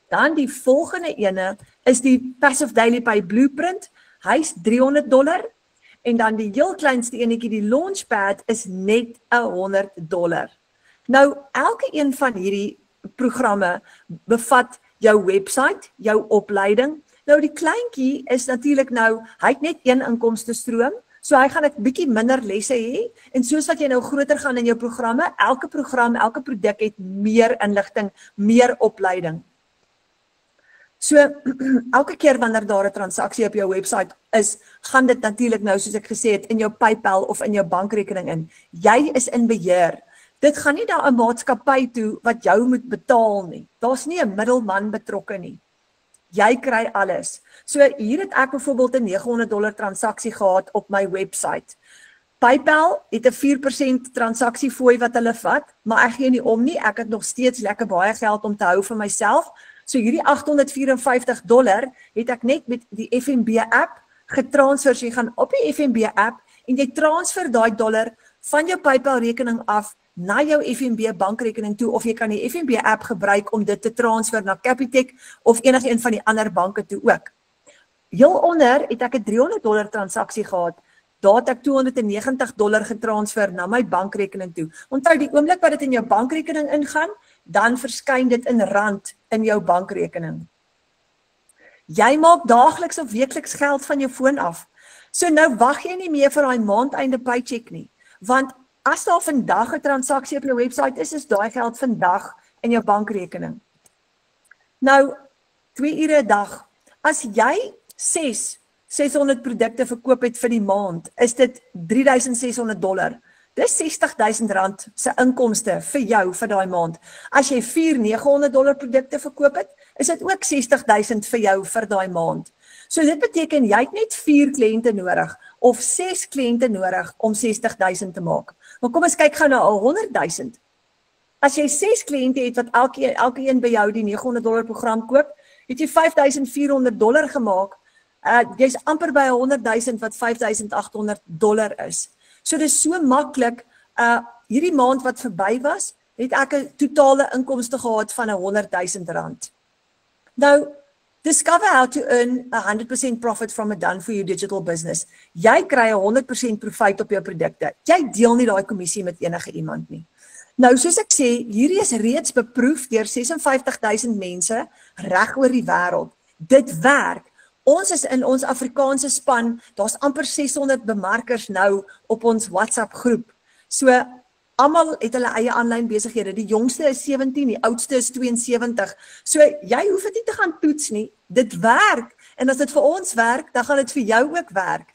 Dan die volgende ene is die Passive Daily Pay Blueprint. Hy's $300 en dan die heel kleinste enetjie, die Launchpad, is net $100. Nou, elke een van hierdie programme bevat jou webwerf, jou opleiding. Nou die kleintjie is natuurlik nou, hy het net een inkomstestroom, so hy gaan 'n bietjie minder lesse hê en soos wat jy nou groter gaan in jou programme, elke program, elke produk het meer inligting, meer opleiding. So elke keer wanneer daar 'n transaksie op jou webwerf is, gaan dit natuurlik nou soos ek gesê het in jou PayPal of in jou bankrekening in. Jy is in beheer. Dit gaan nie na 'n maatskappy toe wat jou moet betaal nie. Daar's nie 'n middelman betrokke nie. Jy kry alles. So hier het ek byvoorbeeld 'n $900 transaksie gehad op my webwerf. PayPal het 'n 4% transaksiefooi wat hulle vat, maar ek gee nie om nie. Ek het nog steeds lekker baie geld om te hou vir myself. So hierdie $854 het ek net met die FNB app getransfer. So jy gaan op die FNB app en jy transfer daai dollar van jou PayPal rekening af na jou FNB bankrekening toe, of jy kan die FNB app gebruik om dit te transfer na Capitec of enige een van die ander banke toe ook. Heel onder het ek 'n $300 transaksie gehad. Daar het ek $290 getransfer na my bankrekening toe. Onthou, die oomblik wat dit in jou bankrekening ingaan, dan verskyn dit in rand in jou bankrekening. Jy maak daagliks of weekliks geld van jou foon af. So nou wag jy nie meer vir daai maandeinde paycheck nie, want as daar vandag 'n transaksie op jou webwerf is daai geld vandag in jou bankrekening. Nou, 2 ure 'n dag. As jy 600 produkte verkoop het vir die maand, is dit $3,600. Dis R60,000 se inkomste vir jou vir daai maand. As jy 4 $900 produkte verkoop het, is dit ook $60,000 vir jou vir daai maand. So dit beteken jy het net 4 kliënte nodig of 6 kliënte nodig om $60,000 te maak. Maar kom ons kyk gou na $100,000. As jy 6 kliënte het wat elkeen by jou die $900 program koop, het jy $5,400 gemaak. Jy's amper by $100,000 wat $5,800 is. So dis so maklik. Hierdie maand wat verby was, het ek 'n totale inkomste gehad van R100,000. Nou, discover how to earn 100% profit from a done-for-you digital business. Jy kry 100% profit op jou produkte. Jy deel nie daai kommissie met enige iemand nie. Nou, soos ek sê, hierdie is reeds beproef deur 56,000 mense reg oor die wêreld. Dit werk. Ons is in ons Afrikaanse span, daar's amper 600 bemarkers nou op ons WhatsApp groep. So, almal het hulle eie aanlyn besighede. Die jongste is 17, die oudste is 72. So, jy hoef dit nie te gaan toets nie. Dit werk. En as dit vir ons werk, dan gaan dit vir jou ook werk.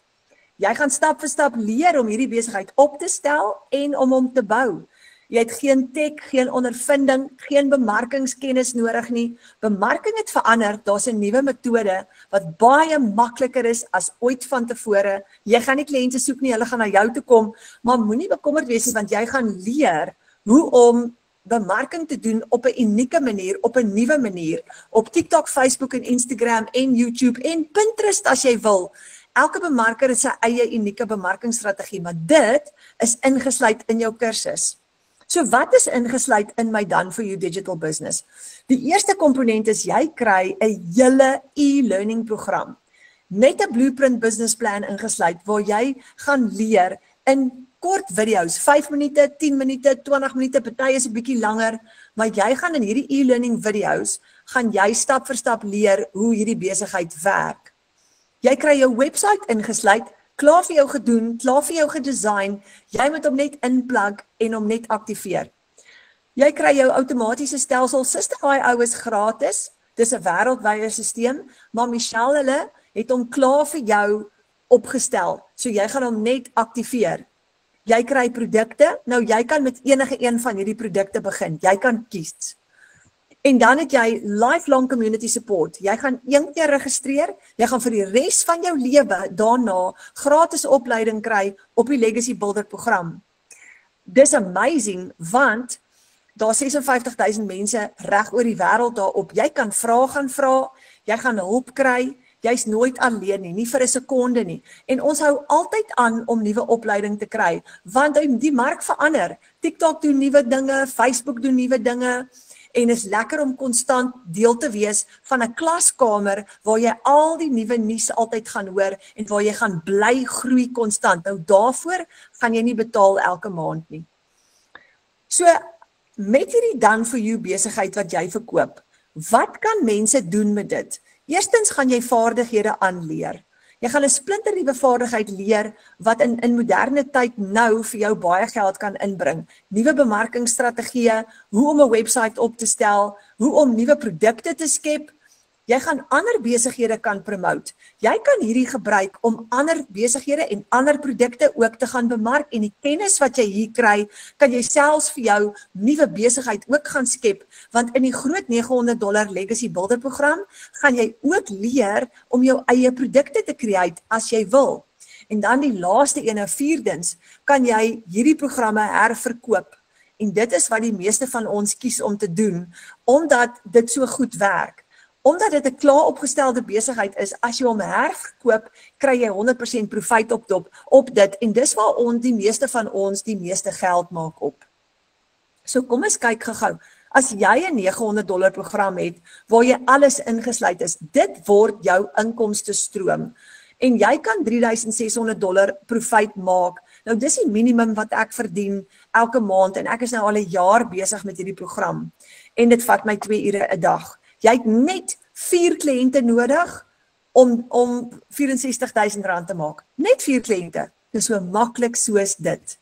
Jy gaan stap vir stap leer om hierdie besigheid op te stel en om hom te bou. Jy het geen tech, geen ondervinding, geen bemarkingskennis nodig nie. Bemarking het verander, daar's 'n nuwe metode wat baie makliker is as ooit van tevore. Jy gaan nie kliënte soek nie, hulle gaan na jou toe kom, maar moenie bekommerd wees nie, want jy gaan leer hoe om bemarking te doen op 'n unieke manier, op 'n nuwe manier, op TikTok, Facebook en Instagram en YouTube en Pinterest as jy wil. Elke bemarker het sy eie unieke bemarkingsstrategie, maar dit is ingesluit in jou kursus. So wat is ingesluit in my Done For You Digital Business? Die eerste komponent is jy kry 'n hele e-learning program met 'n blueprint business plan ingesluit waar jy gaan leer in kort video's, 5 minute, 10 minute, 20 minute, party is 'n bietjie langer, maar jy gaan in hierdie e-learning video's gaan jy stap vir stap leer hoe hierdie besigheid werk. Jy kry jou website ingesluit, klaar vir jou gedoen, klaar vir jou gedesign, jy moet hom net inplug en hom net aktiveer. Jy kry jou outomatiese stelsel, System.io is gratis, dis 'n wêreldwye stelsel, maar Michelle hulle het hom klaar vir jou opgestel, so jy gaan hom net aktiveer. Jy kry produkte, nou jy kan met enige een van hierdie produkte begin, jy kan kies. En dan het jy lifelong community support. Jy gaan een keer registreer, jy gaan vir die res van jou lewe daarna gratis opleiding kry op die Legacy Builder program. Dis amazing, want daar 56,000 mense reg oor die wêreld daarop. Jy kan vrae gaan vra, jy gaan hulp kry, jy's nooit alleen nie vir 'n sekonde nie. En ons hou altyd aan om nuwe opleiding te kry, want die mark verander. TikTok doen nuwe dinge, Facebook doen nuwe dinge, en is lekker om konstant deel te wees van 'n klaskamer waar jy al die nuwe nuus altyd gaan hoor en waar jy gaan bly groei konstant. Nou daarvoor gaan jy nie betaal elke maand nie. So met hierdie Done For You besigheid wat jy verkoop, wat kan mense doen met dit? Eerstens gaan jy vaardighede aanleer. Jy gaan 'n splinternuwe vaardigheid leer wat in moderne tyd nou vir jou baie geld kan inbring. Nuwe bemarkingsstrategieë, hoe om 'n webwerf op te stel, hoe om nuwe produkte te skep. Jy gaan ander besighede kan promote. Jy kan hierdie gebruik om ander besighede en ander produkte ook te gaan bemark, en die kennis wat jy hier kry, kan jy selfs vir jou nuwe besigheid ook gaan skep, want in die groot $900 Legacy Builder program gaan jy ook leer om jou eie produkte te create as jy wil. En dan die laaste ene, vierdens, kan jy hierdie programme herverkoop. En dit is wat die meeste van ons kies om te doen, omdat dit so goed werk. Omdat dit 'n klaar opgestelde besigheid is, as jy hom herverkoop, kry jy 100% profit op dit, en dis waar die meeste van ons die meeste geld maak op. So kom ons kyk gou-gou. As jy 'n $900 program het, waar jy alles ingesluit is, dit word jou inkomste stroom. En jy kan $3,600 profit maak. Nou dis die minimum wat ek verdien elke maand, en ek is nou al 'n jaar besig met hierdie program. En dit vat my 2 ure 'n dag. Jy het net 4 kliënte nodig om R64,000 te maak. Net 4 kliënte. Dis so maklik soos dit.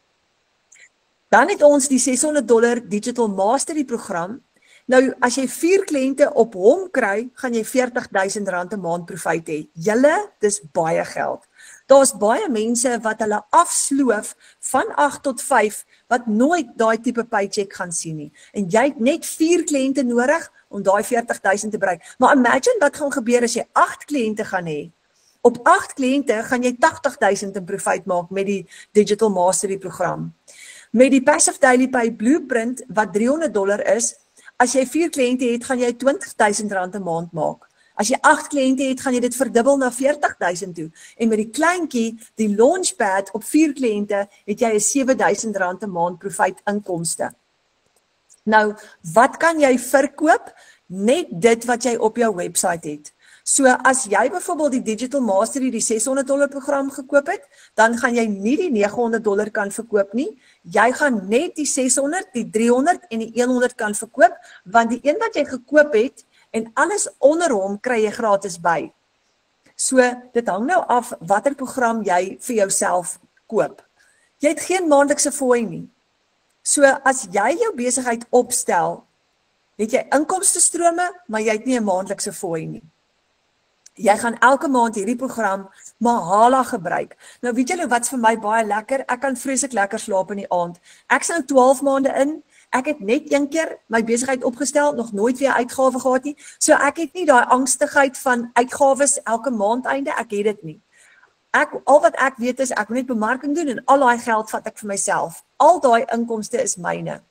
Dan het ons die $600 Digital Mastery program. Nou, as jy 4 kliënte op hom kry, gaan jy R40,000 'n maand profit hê. Julle, dis baie geld. Daar's baie mense wat hulle afsloof van 8 tot 5, wat nooit daai tipe paycheck gaan sien nie. En jy het net 4 kliënte nodig om daai 40,000 te bereik. Maar imagine wat gaan gebeur as jy 8 kliënte gaan hê. Op 8 kliënte gaan jy 80,000 in profit maak met die Digital Mastery program. Met die Passive Daily Pay Blueprint, wat $300 is, as jy 4 kliënte het, gaan jy R20,000 'n maand maak. As jy 8 kliënte het, gaan jy dit verdubbel na 40,000 toe. En met die kleintjie, die Launchpad op 4 kliënte, het jy 'n R7,000 'n maand profit inkomste. Nou, wat kan jy verkoop? Net dit wat jy op jou website het. So as jy byvoorbeeld die Digital Mastery, die $600 program gekoop het, dan gaan jy nie die $900 kan verkoop nie. Jy gaan net die 600, die 300 en die 100 kan verkoop, want die een wat jy gekoop het, en alles onder hom kry jy gratis by. So dit hang nou af watter program jy vir jouself koop. Jy het geen maandelikse fooi nie. So as jy jou besigheid opstel, het jy inkomste strome, maar jy het nie 'n maandelikse fooi nie. Jy gaan elke maand hierdie program Mahala gebruik. Nou weet julle wat's vir my baie lekker? Ek kan vreeslik lekker slaap in die aand. Ek's nou 12 maande in. Ek het net een keer my besigheid opgestel, nog nooit weer uitgawe gehad nie. So ek het nie daai angstigheid van uitgawes elke maand einde, ek het dit nie. Al wat ek weet is, ek moet net bemarking doen en al daai geld vat ek vir myself. Al daai inkomste is myne.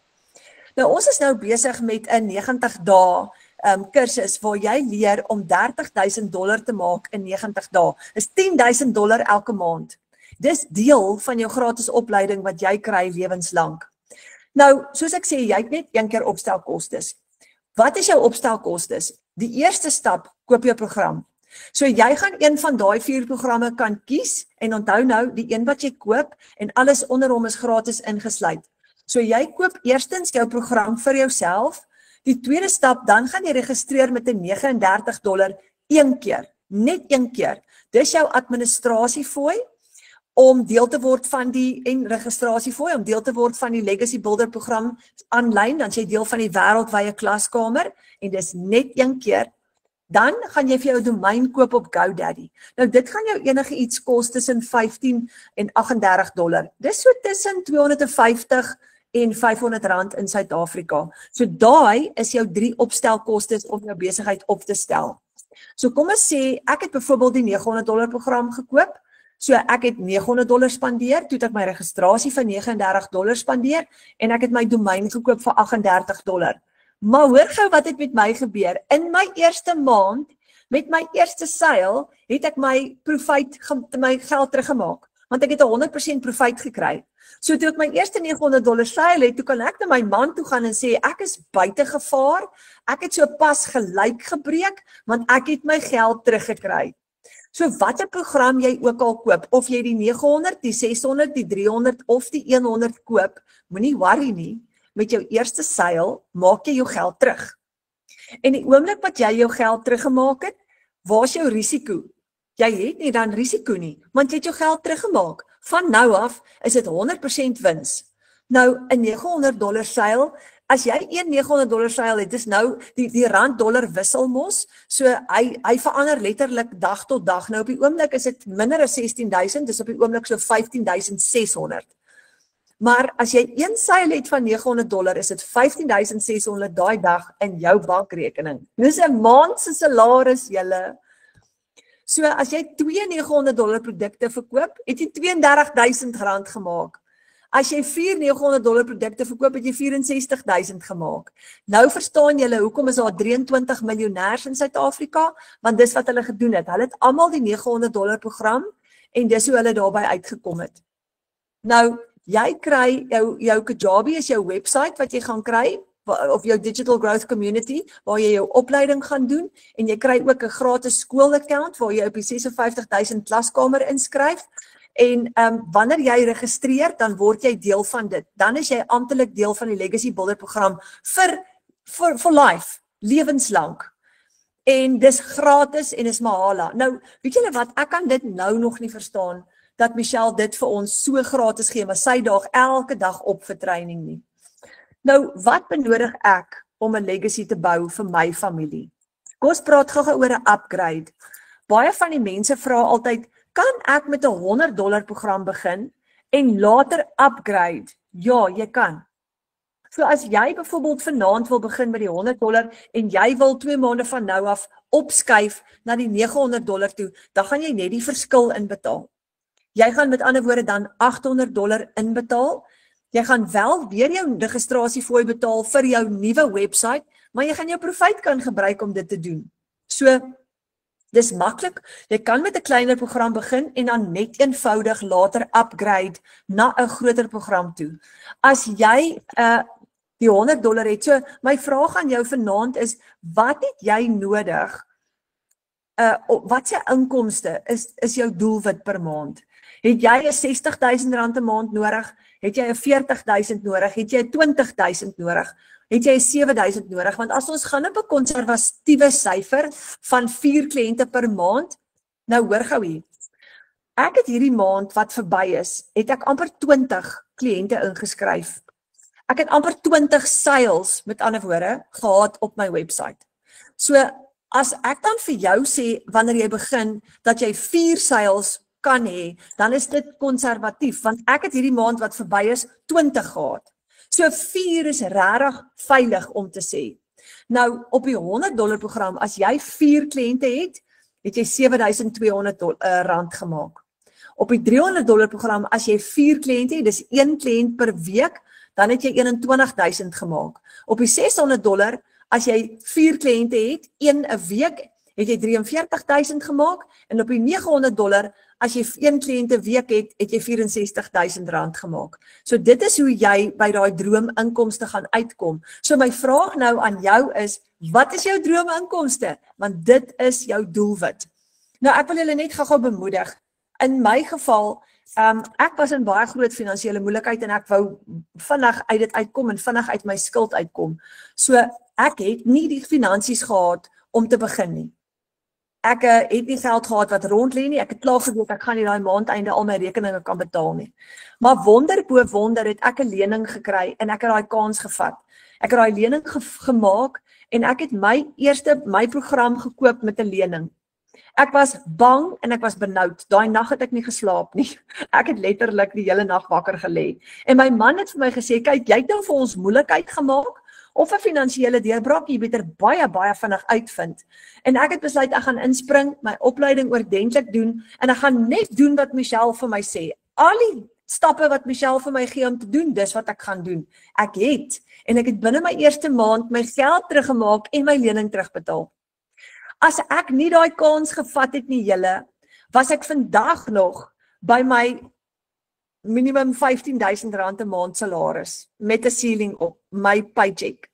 Nou ons is nou besig met 'n 90 dae kursus waar jy leer om $30,000 te maak in 90 dae. Dis $10,000 elke maand. Dis deel van jou gratis opleiding wat jy kry lewenslank. Nou, soos ek sê, jy het net een keer opstelkostes. Wat is jou opstelkostes? Die eerste stap, koop jou program. So jy gaan een van daai 4 programme kan kies en onthou nou, die een wat jy koop en alles onder hom is gratis ingesluit. So jy koop eerstens jou program vir jouself. Die tweede stap, dan gaan jy registreer met 'n $39 een keer, net een keer. Dis jou administrasiefooi om deel te word van die registrasiefooi om deel te word van die Legacy Builder program aanlyn, dan is jy deel van die wêreldwye klaskamer en dis net een keer. Dan gaan jy vir jou domein koop op GoDaddy. Nou dit gaan jou enige iets kos tussen $15 en $38. Dis so tussen R250 en R500 in Suid-Afrika. So daai is jou 3 opstelkostes om jou besigheid op te stel. So kom ons sê, ek het byvoorbeeld die $900 program gekoop. So ek het $900 spandeer, toe het ek my registrasie vir $39 spandeer en ek het my domein gekoop vir $38. Maar hoor gou wat het met my gebeur. In my eerste maand, met my eerste seil, het ek my geld teruggemaak. Want ek het 100% profijt gekry. So toe ek my eerste $900 seil het, toe kan ek na my man toe gaan en sê, ek is buite gevaar, ek het so pas gelyk gebreek, want ek het my geld teruggekry. So wat 'n program jy ook al koop, of jy die 900, die 600, die 300 of die 100 koop, moenie worry nie, met jou eerste seil maak jy jou geld terug. En die oomblik wat jy jou geld teruggemaak het, waar is jou risiko? Jy het nie dan risiko nie, want jy het jou geld teruggemaak. Van nou af is dit 100% wins. Nou, 'n $900 seil, as jy een $900 seil het, dis nou die rand-dollar wissel mos, so hy verander letterlik dag tot dag. Nou op die oomblik is dit minder as 16,000, dis op die oomblik so 15,600. Maar as jy een seil het van $900, is dit 15,600 daai dag in jou bankrekening. Dis 'n maand se salaris julle. So as jy 2 $900 produkte verkoop, het jy R32,000 gemaak. As jy 4 $900 produkte verkoop, het jy 64,000 gemaak. Nou verstaan julle hoekom is daar 23 miljonêers in Suid-Afrika, want dis wat hulle gedoen het. Hulle het almal die $900 program en dis hoe hulle daarby uitgekom het. Nou, jy kry jou Kajabi is jou website wat jy gaan kry, of jou Digital Growth Community, waar jy jou opleiding gaan doen, en jy kry ook 'n gratis skoolaccount, waar jy op die 56,000 klaskamer inskryf, en wanneer jy registreer, dan word jy deel van dit. Dan is jy amptelik deel van die Legacy Builder program vir life, lewenslank. En dis gratis en is mahala. Nou, weet julle wat, ek kan dit nou nog nie verstaan, dat Michelle dit vir ons so gratis gee, maar sy daag elke dag op vir training nie. Nou, wat benodig ek om 'n legacy te bou vir my familie? Kom ons praat gou oor 'n upgrade. Baie van die mense vra altyd, kan ek met 'n $100 program begin en later upgrade? Ja, jy kan. So as jy byvoorbeeld vanaand wil begin met die $100 en jy wil 2 maande van nou af opskuif na die $900 toe, dan gaan jy net die verskil inbetaal. Jy gaan met ander woorde dan $800 inbetaal. Jy gaan wel weer jou registrasiefooi betaal vir jou nuwe website, maar jy gaan jou profijt kan gebruik om dit te doen. So, dis maklik. Jy kan met 'n kleiner program begin en dan net eenvoudig later upgrade na 'n groter program toe. As jy die $100 het, so my vraag aan jou vanaand is, wat het jy nodig? Wat se inkomste is jou doelwit per maand? Het jy 'n R60,000 'n maand nodig? Het jy 'n 40,000 nodig? Het jy 20,000 nodig? Het jy 7,000 nodig? Want as ons gaan op 'n konservatiewe syfer van 4 kliënte per maand, nou hoor gou hier. Ek het hierdie maand wat verby is, het ek amper 20 kliënte ingeskryf. Ek het amper 20 sales, met ander woorde, gehad op my website. So, As ek dan vir jou sê, wanneer jy begin, dat jy 4 seils kan hê, dan is dit konservatief, want ek het hierdie maand wat verby is, 20 gehad. So 4 is regtig veilig om te sê. Nou, op die $100 program, as jy 4 kliënte het jy R7,200 gemaak. Op die $300 program, as jy 4 kliënte het, dis 1 kliënt per week, dan het jy 21,000 gemaak. Op die $600, as jy 4 kliënte het, 1 'n week, het jy 43,000 gemaak, en op die $900, as jy 1 kliënt 'n week het jy R64,000 gemaak. So dit is hoe jy by daai droominkomste gaan uitkom. So my vraag nou aan jou is, wat is jou droominkomste? Want dit is jou doelwit. Nou ek wil julle net gou bemoedig. In my geval, ek was in baie groot finansiële moeilikheid en ek wou vinnig uit dit uitkom en vinnig uit my skuld uitkom. So ek het nie die finansies gehad om te begin nie. Ek het nie geld gehad wat rond lê nie. Ek het klaar geweet ek gaan nie daai maandeinde al my rekeninge kan betaal nie. Maar wonder bo wonder het ek 'n lening gekry en ek het daai kans gevat. Ek het daai lening gemaak en ek het my program gekoop met 'n lening. Ek was bang en ek was benoud. Daai nag het ek nie geslaap nie. Ek het letterlik die hele nag wakker gelê. En my man het vir my gesê, kyk, jy het nou vir ons moeilikheid gemaak of 'n finansiële deurbraak, jy beter baie vinnig uitvind. En ek het besluit ek gaan inspring, my opleiding ordentlik doen en ek gaan net doen wat Michelle vir my sê. Al die stappe wat Michelle vir my gee om te doen, dis wat ek gaan doen. Ek het binne my eerste maand my geld teruggemaak en my lening terugbetaal. As ek nie daai kans gevat het nie julle, was ek vandag nog by my minimum R15,000 'n maand salaris met 'n ceiling op my paycheck.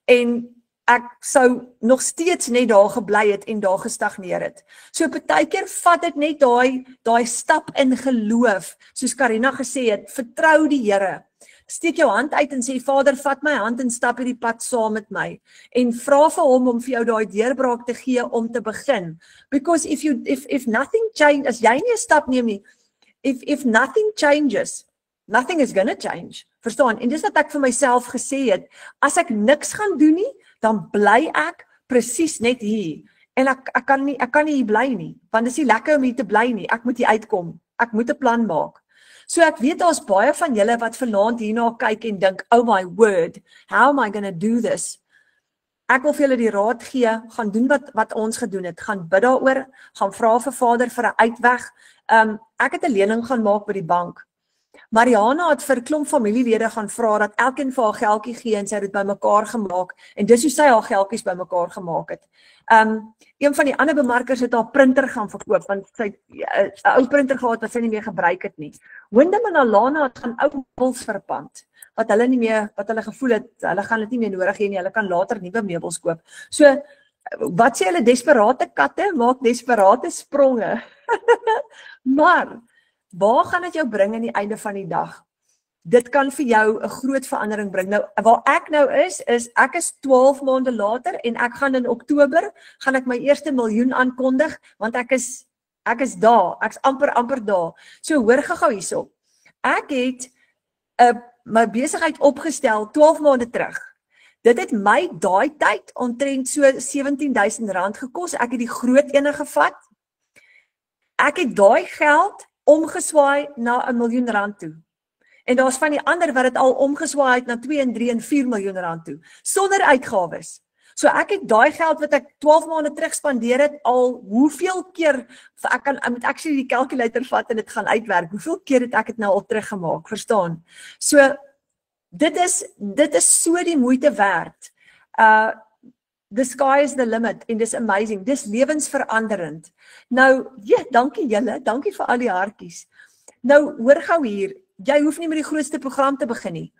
En ek sou nog steeds net daar gebly het en daar gestagneer het. So partykeer vat dit net daai stap in geloof, soos Karina gesê het, vertrou die Here. Steek jou hand uit en sê, Vader, vat my hand en stap hierdie pad saam met my. En vra vir hom om vir jou daai deurbraak te gee om te begin. Because if nothing changes, as jy nie 'n stap neem nie, if nothing changes, nothing is gonna change. Verstaan? En dis wat ek vir myself gesê het, as ek niks gaan doen nie, dan bly ek presies net hier. En ek kan nie hier bly nie, want dit is nie lekker om hier te bly nie. Ek moet hier uitkom. Ek moet 'n plan maak. So ek weet daar's baie van julle wat vanaand hierna kyk en dink, oh my word, how am I gonna do this? Ek wil vir julle die raad gee, gaan doen wat ons gedoen het, gaan bid daaroor, gaan vra vir Vader vir 'n uitweg. Ek het 'n lening gaan maak by die bank. Mariana het vir 'n klomp familielede gaan vra dat elkeen vir haar geldjie gee en sy het dit bymekaar gemaak en dis hoe sy haar geldjies bymekaar gemaak het. Een van die ander bemarkers het haar printer gaan verkoop want sy 'n ou printer gehad wat sy nie meer gebruik het nie. Wyndham en Alana het gaan ou meubels verpand wat hulle gevoel het hulle gaan dit nie meer nodig hê nie, hulle kan later nuwe meubels koop. So wat sê hulle, desperate katte maak desperate spronge. Maar waar gaan dit jou bring aan die einde van die dag? Dit kan vir jou 'n groot verandering bring. Nou, waar ek nou is ek is 12 maande later en ek gaan in Oktober, gaan ek my eerste miljoen aankondig, want ek is daar, ek's amper daar. So hoor gou hierso. Ek het my besigheid opgestel 12 maande terug. Dit het my daai tyd omtrent so R17,000 gekos. Ek het die groot ene gevat. Ek het daai geld omgeswaai na R1 miljoen toe. En daar's van die ander wat dit al omgeswaai het na 2 en 3 en 4 miljoen rand toe, sonder uitgawes. So ek het daai geld wat ek 12 maande terug spandeer het, al hoeveel keer, ek moet actually die calculator vat en dit gaan uitwerk, hoeveel keer het ek dit nou al teruggemaak, verstaan? So, dit is so die moeite werd. The sky is the limit en dis amazing, dis lewensveranderend. Nou, dankie julle, dankie vir al die hartjies. Nou, hoor gou hier, jy hoef nie met die grootste program te begin nie.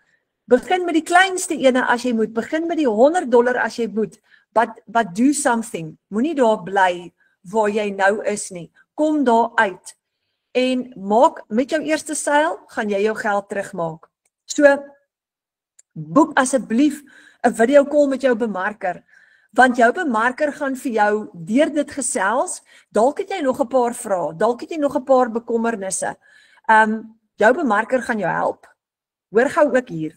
Begin met die kleinste ene as jy moet, begin met die $100 as jy moet, but do something. Moenie daar bly waar jy nou is nie. Kom daar uit. En maak met jou eerste seil, gaan jy jou geld terugmaak. So, boek asseblief 'n video call met jou bemarker. Want jou bemarker gaan vir jou deur dit gesels, dalk het jy nog 'n paar vrae, dalk het jy nog 'n paar bekommernisse. Jou bemarker gaan jou help. Hoor gou ook hier.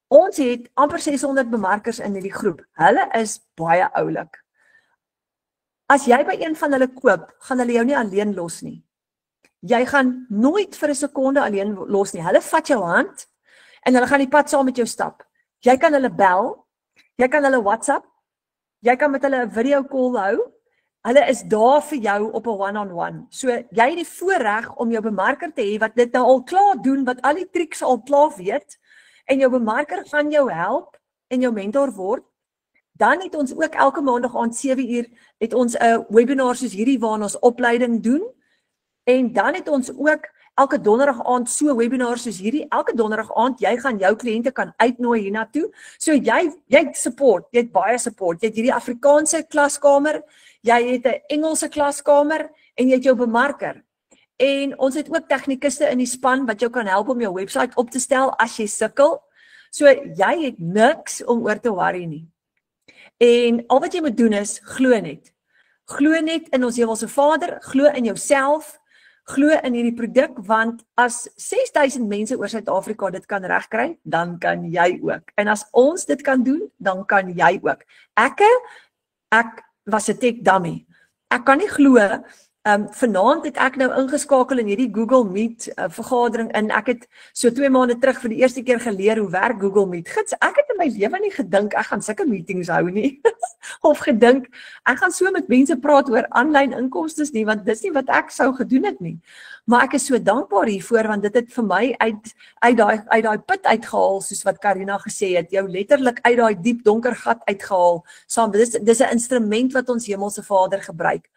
Ons het amper 600 bemarkers in hierdie groep. Hulle is baie oulik. As jy by een van hulle koop, gaan hulle jou nie alleen los nie. Jy gaan nooit vir 'n sekonde alleen los nie. Hulle vat jou hand en hulle gaan die pad saam met jou stap. Jy kan hulle bel, jy kan hulle WhatsApp, jy kan met hulle 'n video call hou. Hulle is daar vir jou op 'n one-on-one. So jy het die voorreg om jou bemarker te hê wat dit nou al klaar doen, wat al die triks al klaar weet, en jou bemarker gaan jou help en jou mentor word. Dan het ons ook elke maandag aand 7 uur het ons 'n webinar soos hierdie waar ons opleiding doen. En dan het ons ook elke donderdag aand so webinars soos hierdie. Elke donderdag aand jy gaan jou kliënte kan uitnooi hiernatoe. So jy het support, jy het baie support. Jy het hierdie Afrikaanse klaskamer, jy het 'n Engelse klaskamer en jy het jou bemarker. En ons het ook tegnikuste in die span wat jou kan help om jou webwerf op te stel as jy sukkel. So jy het niks om oor te worry nie. En al wat jy moet doen is glo net. Glo net in ons Hemelse Vader, glo in jouself, glo in hierdie produk, want as 6000 mense oor Suid-Afrika dit kan regkry, dan kan jy ook. En as ons dit kan doen, dan kan jy ook. Ek was 'n tech dummy. Ek kan nie glo, vanaand het ek nou ingeskakel in hierdie Google Meet vergadering en ek het so 2 maande terug vir die eerste keer geleer hoe werk Google Meet. Gits, ek het in my lewe nie gedink ek gaan sulke meetings hou nie. Of gedink ek gaan so met mense praat oor aanlyn inkomstes nie, want dis nie wat ek sou gedoen het nie. Maar ek is so dankbaar hiervoor want dit het vir my uit daai put uitgehaal, soos wat Karina gesê het, jou letterlik uit daai diep donker gat uitgehaal. Saam dis 'n instrument wat ons Hemelse Vader gebruik.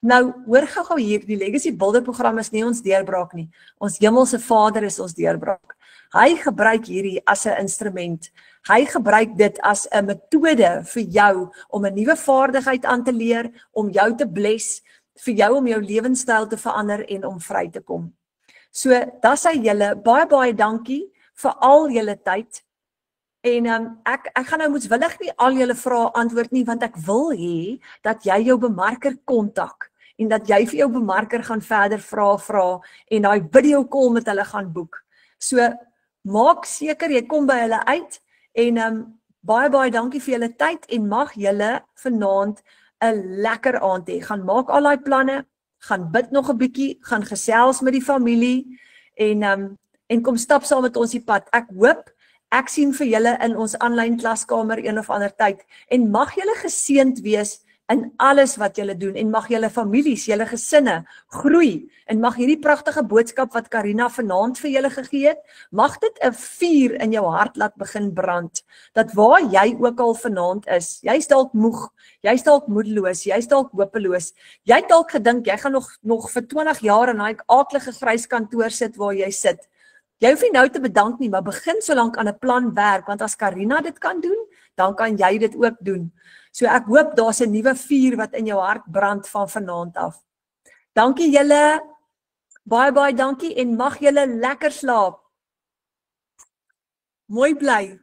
Nou, hoor gou hier, die Legacy Builder program is nie ons deurbraak nie. Ons Hemelse Vader is ons deurbraak. Hy gebruik hierdie as 'n instrument. Hy gebruik dit as 'n metode vir jou om 'n nuwe vaardigheid aan te leer, om jou te bless, vir jou om jou lewenstyl te verander en om vry te kom. So, daar sê julle baie dankie vir al julle tyd. En ek gaan nou moetswillig nie al julle vrae antwoord nie, want ek wil hê dat jy jou bemarker kontak en dat jy vir jou bemarker gaan verder vra en daai video call met hulle gaan boek. So maak seker jy kom by hulle uit en baie dankie vir julle tyd en mag julle vanaand 'n lekker aand hê. Gaan maak al daai planne, gaan bid nog 'n bietjie, gaan gesels met die familie en kom stap saam met ons die pad. Ek hoop ek sien vir julle in ons aanlyn klaskamer een of ander tyd en mag julle geseënd wees in alles wat julle doen en mag julle families, julle gesinne groei en mag hierdie pragtige boodskap wat Karina vanaand vir julle gegee het, mag dit 'n vuur in jou hart laat begin brand, dat waar jy ook al vanaand is, jy's dalk moeg, jy's dalk moedeloos, jy's dalk hopeloos, jy het dalk gedink jy gaan nog vir 20 jaar in daai aaklige grys kantoor sit waar jy sit. Jy hoef nie nou te bedank nie, maar begin solank aan 'n plan werk, want as Karina dit kan doen, dan kan jy dit ook doen. So ek hoop daar's 'n nuwe vuur wat in jou hart brand van vanaand af. Dankie julle, baie dankie en mag julle lekker slaap. Mooi bly.